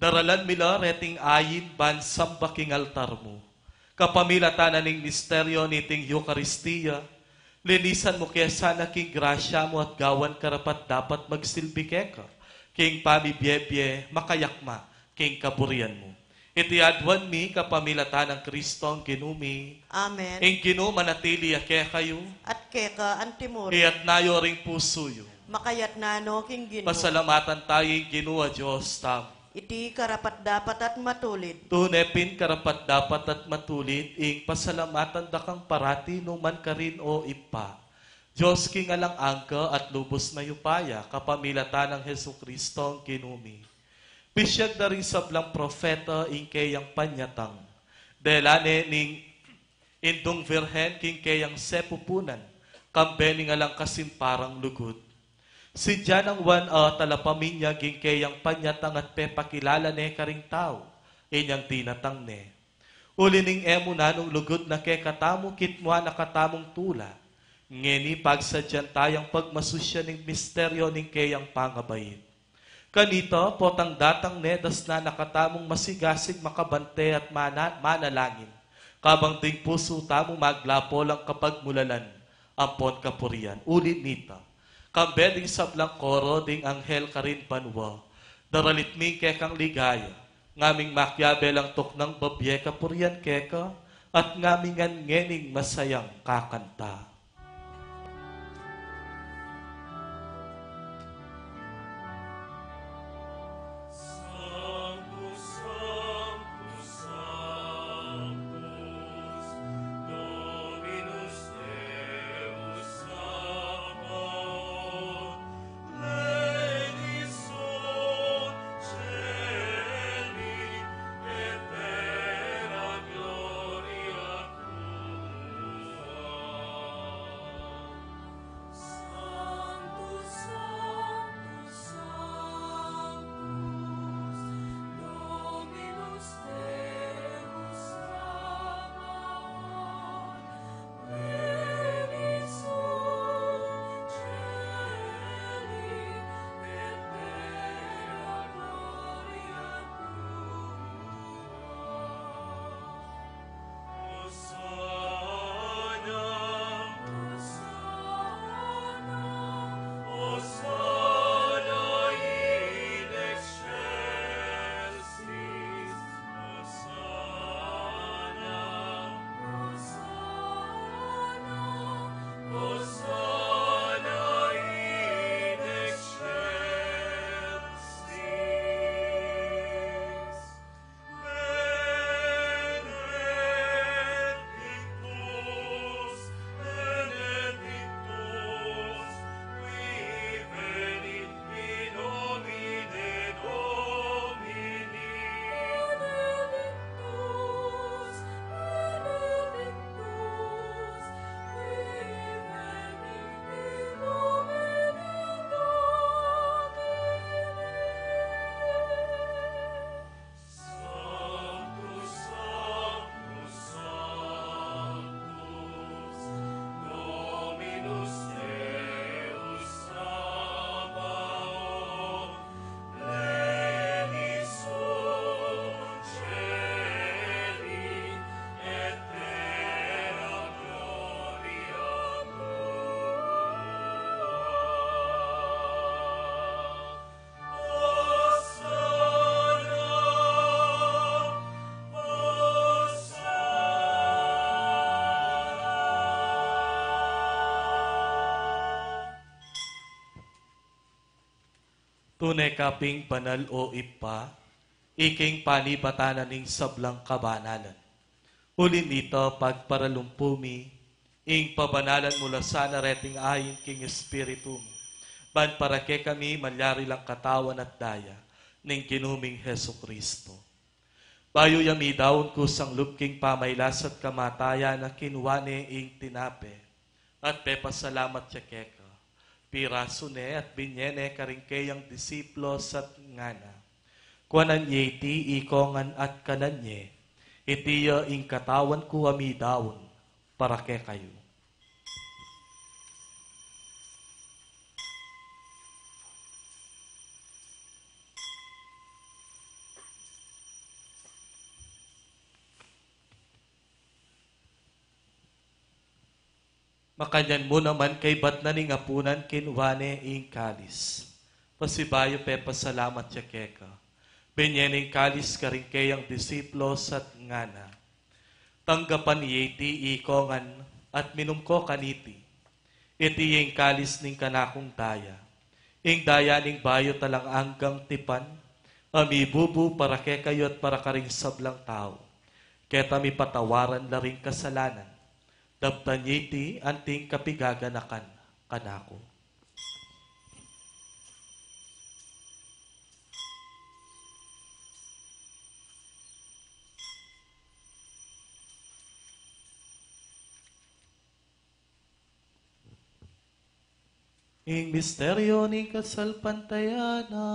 Daralan mila reting ayin ban sambaking altar mo. Kapamilatanan ning misteryo niting Eucharistia. Linisan mo kaya sana king grasya mo at gawan karapat dapat magsilbi keka. King pamibiyebye makayakma king kaburian mo. Iti adwan mi kapamilatan ng Kristong kinumi. Amen. Ing Ginoo manatili ake kayo. At keka antimuri. Iyat nayo ring puso yo. Makayat nano king Ginoo. Pasalamatan tayo Ginoo a Diyos tam. Iti karapat dapat at matulid. Tunepin karapat dapat at matulit ing pasalamatan da kang parati numan ka rin o ipa. Diyos king alang angka at lubos na yupaya kapamilatan ng Hesu Kristong kinumi. Bisyag na rin sablang profeta ing kayang panyatang. Delane ning indong virhen king kayang sepupunan. Kambening alang kasimparang lugod. Si Janang wan talapaminya king kayang panyatang at pepakilala ne karing tao. Inyang tinatang ne. Ulining emo na nung lugod na ke katamo kitmwa na katamong tula. Ngeni pagsadyan tayang pagmasusya ning misteryo ning kayang pangabayit. Kanito, potang datang nedas na nakatamong masigasig makabante at manalangin. Kabang ting puso tamong maglapo lang kapag mulalan, ampon kapurian. Ulit nita, kambe ding sablang koro ding anghel karin panwa, daralit mi kekang ligaya, ngaming makyabe lang tok ng babye kapurian keka, at ngamingan ngening masayang kakanta. Tunay kaping banal o ipa, iking panibatanan ning sablang kabanalan. Ulin nito pagparalumpumi, ing pabanalan mula sana reting ayin king espiritu mo. Ban para ke kami malyari lang katawan at daya, ning kinuming Heso Kristo. Bayo yami daon ko sang lupking pamaylas at kamataya na kinuwane ing tinape. At pepasalamat siya keka. Pirasune at binyene karingkeyang disiplos at ngana. Kuanan yeti ikongan at kananye. Itiya ing katawan ko amidawon para ke kayo. Makanyan mo naman kay bat na ning apunan kinwane ing kalis. Pasibayo pepasalamat siya keka. Benyening kalis karingkeyang disiplos at ngana. Tanggapan iyeti ikongan at minumko kaniti. Iti yung kalis ning kanakong daya. Ing daya ning bayo talang anggang tipan. Amibubu para ke kayo at para karing sablang tao. Keta mi patawaran la ring kasalanan. Dabtan yiti anting kapigaganakan kanako. Ing misteryo ni kasalpantayana.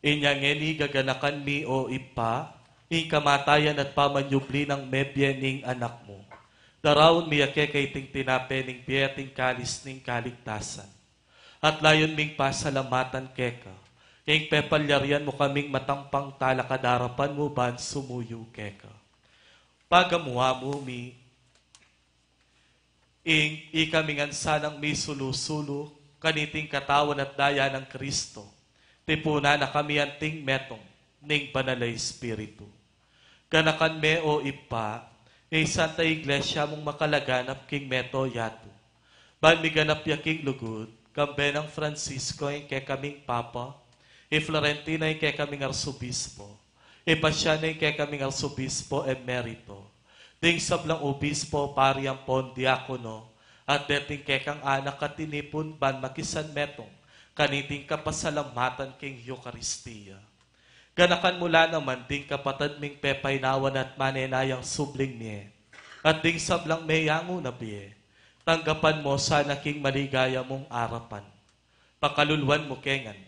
Inyang eni gaganakan mi o ipa, ing kamatayan at pamanyubli ng mebyen ning anak mo. Darawon mi ake kay ting tinape ning biyeting kalis ning kaligtasan. At layon ming pasalamatan keka, ing pepalyarian mo kaming matampang talakadarapan mo ban sumuyo keka. Pagamuha mo mi, ing ikamingan sanang mi sulu-sulu, kaniting katawan at daya ng Kristo. Tipuna na kami anting metong ning banalay espiritu. Ganakan me o ipa, Santa Iglesia mong makalaganap king meto yato. Ban mi ganap ya king lugod, kambe ng Francisco yung kay kaming Papa, Florentina yung kay kaming Arsobispo, Pasiana yung kay kaming Arsobispo emerito, ding sablang obispo pariang pon diakono, at deting kay kang anak katinipon ban makisan metong, kaniting kapasalamatan king Eucharistia. Ganakan mula naman ding kapatad ming pepaynawan at manenayang subling niye. At ding sablang meyango na biye. Tanggapan mo sana king maligaya mong arapan. Pakalulwan mo kengan.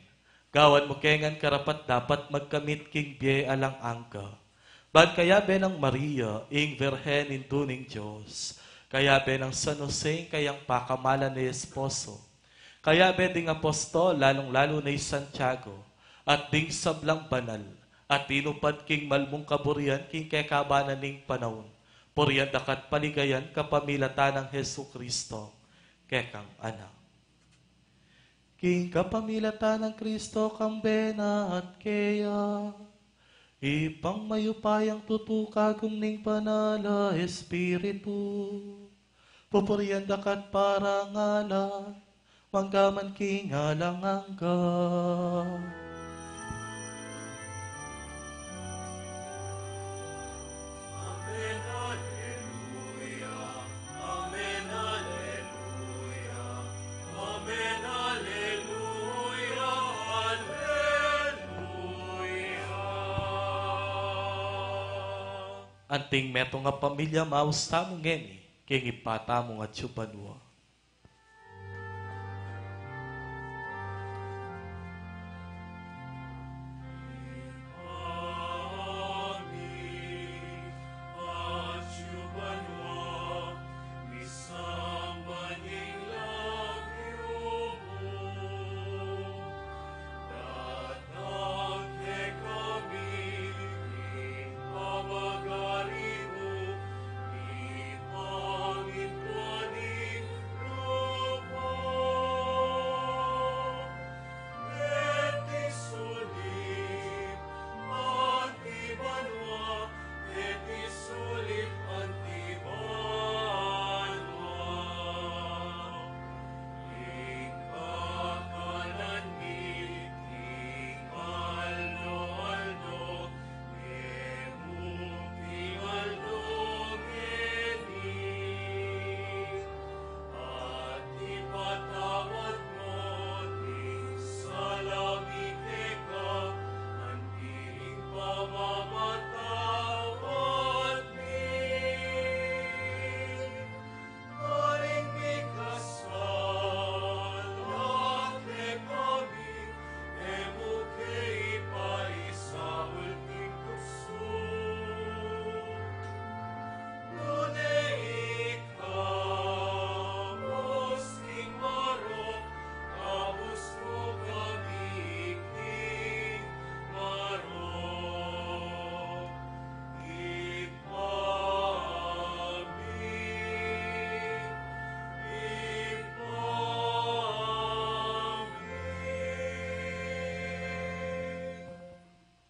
Gawan mo kengan karapat dapat magkamit king biye alang angka. Ban kaya benang Maria, ing Virhen intuning Diyos. Kaya benang San Jose, kayang pakamalan ni Esposo. Kaya beding apostol, lalong-lalo na Santiago, at ding sablang banal, at tinupad king malmong kaburian, king kekabanan ning panahon, puriyan dakat paligayan kapamilatan ng Hesu Kristo, kekang anak. King kapamilatan ng Kristo, kambena at kaya, ipang mayupayang tutukagong ning panala Espiritu, pupuriyan dakat para ngalan, manggaman king alang angka. Amen, Alleluia. Amen, Alleluia. Amen, Alleluia. Alleluia. Anting meto nga pamilya maus tamong ngeni, king ipata mo nga tsupanwa.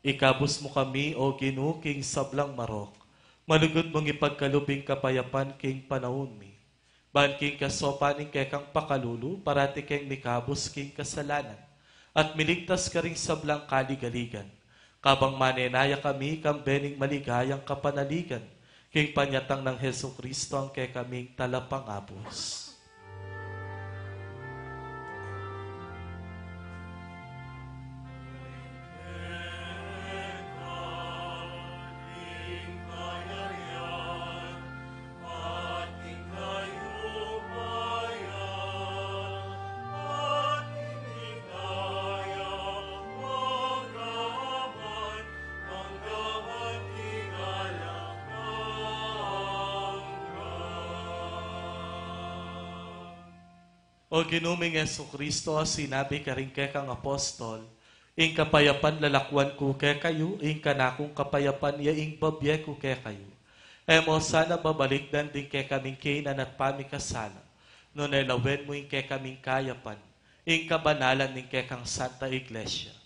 Ikabus mo kami, O Ginoo, king sablang marok. Malugod mong ipagkalubing kapayapan king panahon mi. Ban king kasopaning kekang pakalulu, parati keng mikabus king kasalanan. At miligtas ka ring sablang kaligaligan. Kabang manenaya kami, kambening maligayang kapanaligan. King panyatang ng Heso Kristo ang kay kaming talapangabos. O ginuming Yesu Kristo, sinabi ka rin kay kang apostol, ing kapayapan lalakwan ko kay kayo, ing kanakong kapayapan yaing babye ko kay kayo. Emo sana babalik dan din kay kaming kainan at pamikasala, no nailawen mo ing kay kaming kayapan, ing kabanalan ning kay kang Santa Iglesia.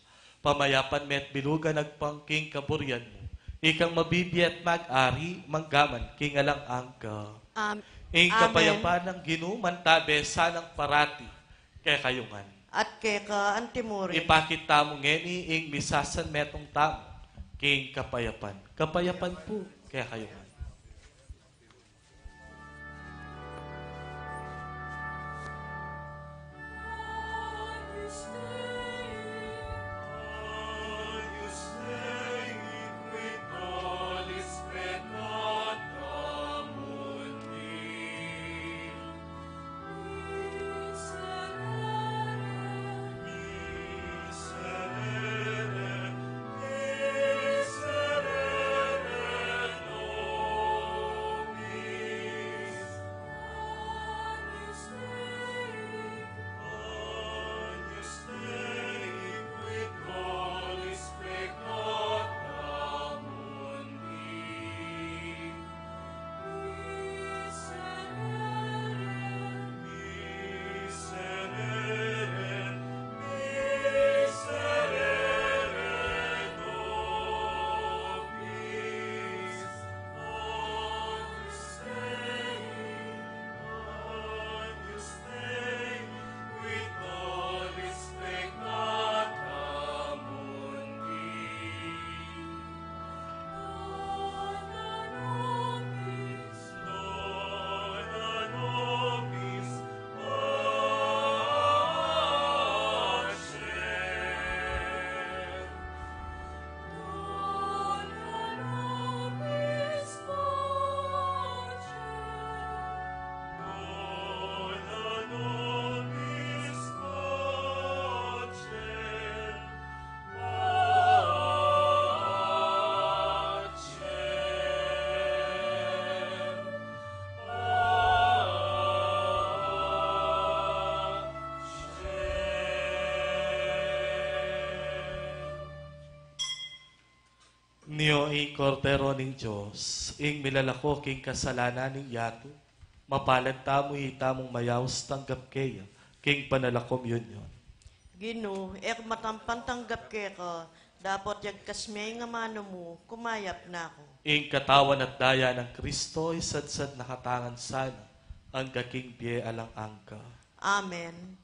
Pamayapan met bilugan nagpangking kaburyan mo, ikang mabibiyat mag-ari, manggaman, king alang angka. Ing kapayapan ng ginuman tabe sanang parati kay kayungan. At keka antimuri. Ipakita mo ngeni ing misasan metong tamo king kapayapan. Kapayapan po kay kayungan. Niyo ing kordero ning Diyos, ing milalako king kasalanan ning yato, mapalad tamo itamong mayaos tanggap kaya, king panalakom yun. Gino, matampan tanggap keka, dapat yagkasmay nga mano mo, kumayap na ako. Ing katawan at daya ng Kristo, isadsad nakatangan sana, ang kaking biye alang angka. Amen.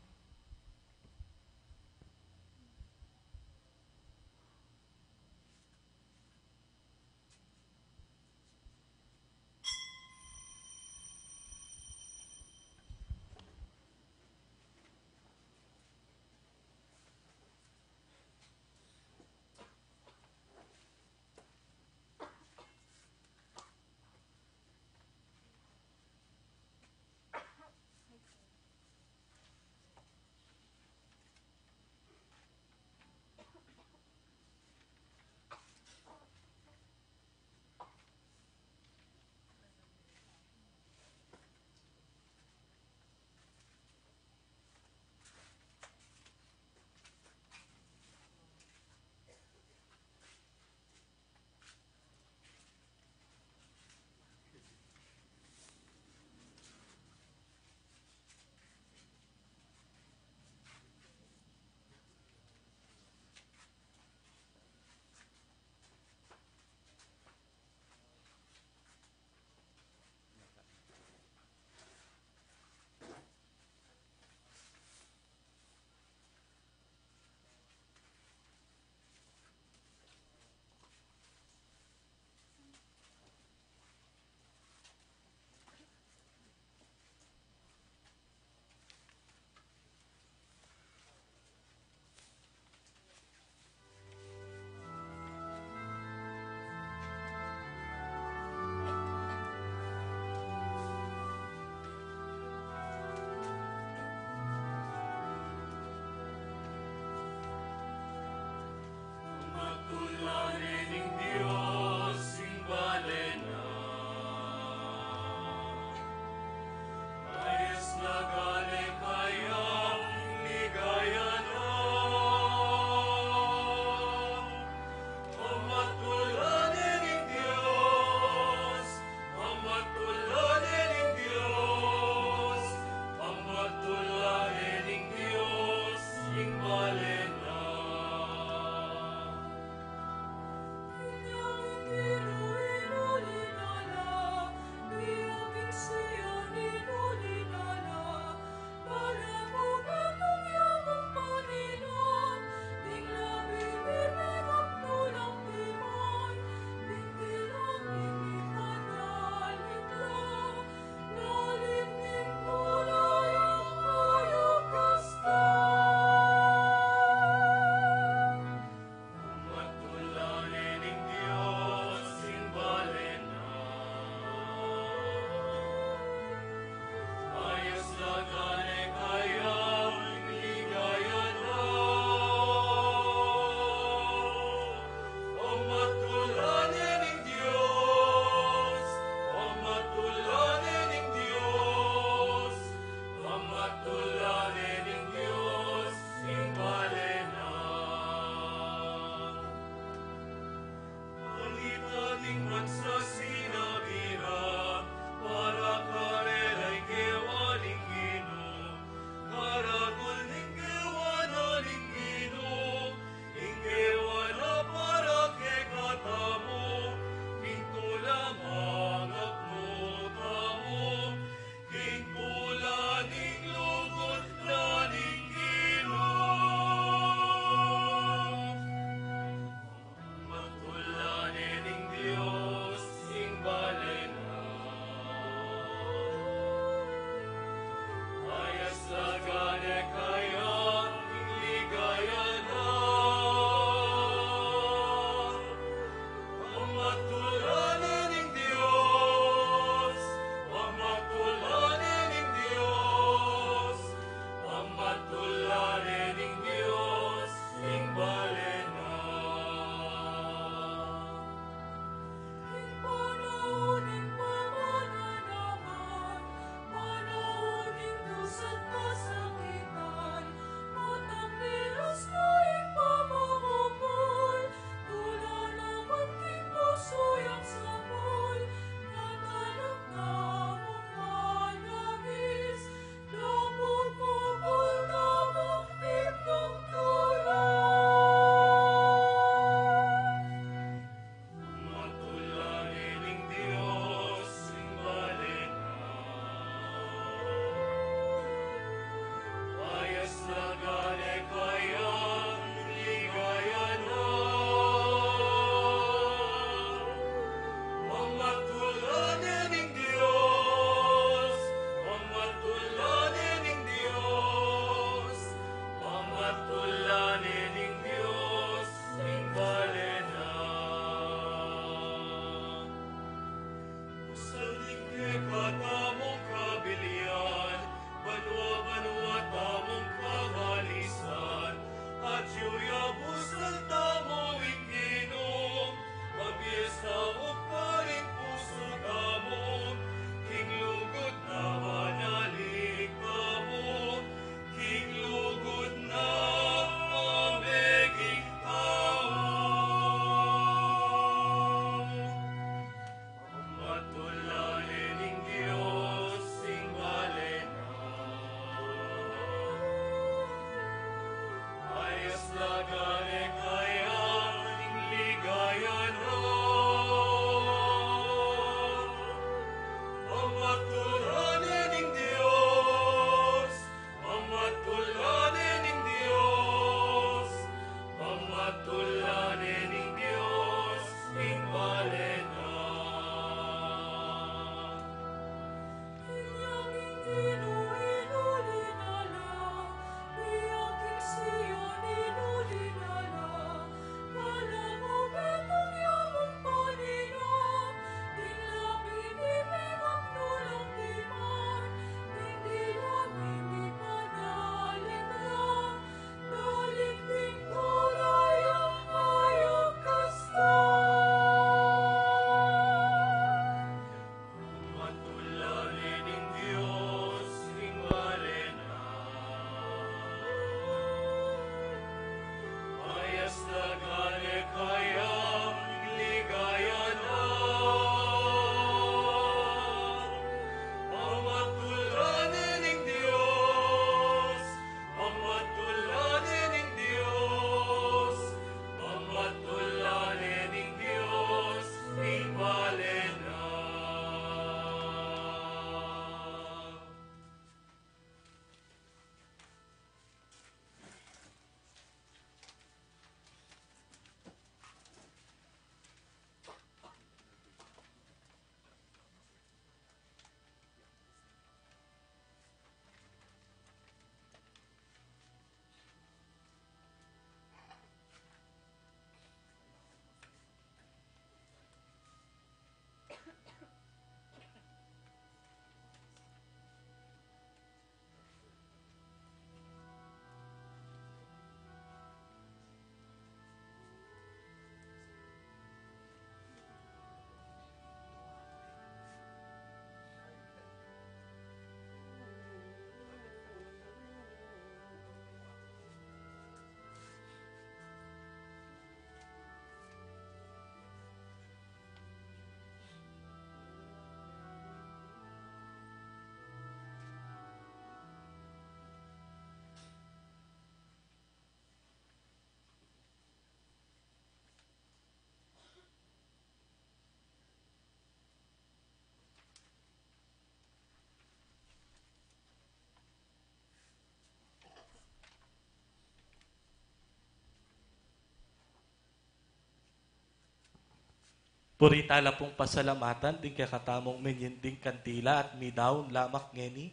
Puritala pong pasalamatan, din kaya katamong menyending kantila at midaw lamak ngeni.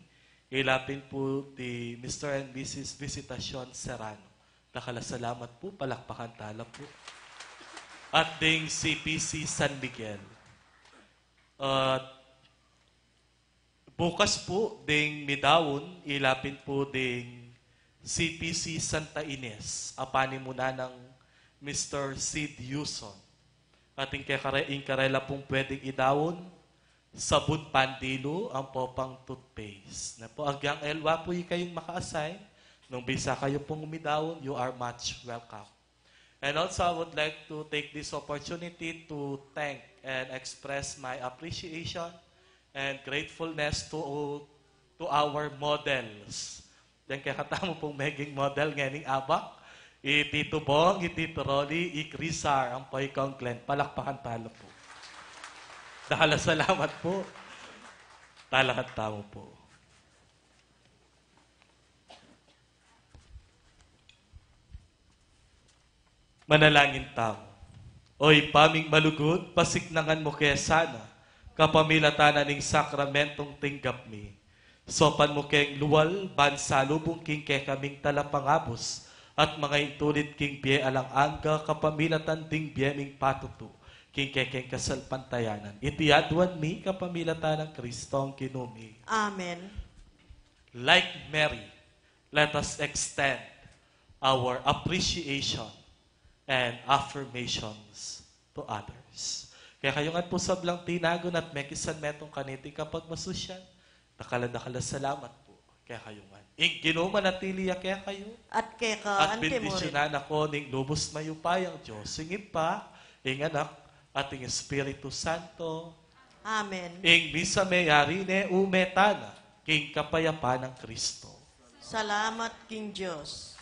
Ilapin po di Mr. and Mrs. Visitasyon Serrano. Salamat po, palakpakan tala po. At ding CPC San Miguel. At bukas po ding midawon, ilapin po ding CPC Santa Ines. Apani muna ng Mr. Sid Yuson. At inkarela pong pwedeng idawon, sabon pandilo, ang popang toothpaste. Na po, agyang elwa po kayong maka-assign. Nung bisa kayo pong umidawon, you are much welcome. And also, I would like to take this opportunity to thank and express my appreciation and gratefulness to our models. Yan kaya katamo pong maging model ngayon abak. Tito Bong, Tito Rolly, Rizar, ang Poikong Glenn. Palakpakan talo po. Salamat po. Talakat tao po. Manalangin tao. Oy, paming malugod, pasiknangan mo kaya sana, kapamilatanan ng sakramentong tinggap mi. Sopan mo kayong luwal, bansa lubong king kay kaming talapangabos, at mga intulit king biye alang angga kapamilatan ding biye ming patutu, king kekeng kasal pantayanan. Itiyaduan mi kapamilatan ng Kristong kinumi. Amen. Like Mary, let us extend our appreciation and affirmations to others. Kaya kayo nga po sablang tinagon at mekisan metong kaniti kapag masusyan, nakala salamat po. Kaya kayo nga. Ing ginuman at tiliya kaya kayo. At kay ka, At bendisyonan ako ning lubos mayupayang Diyos. Singit pa, ing anak, at ing Espiritu Santo. Amen. Ing misa mayari ne umetana, king kapayapa ng Kristo. Salamat, King Diyos.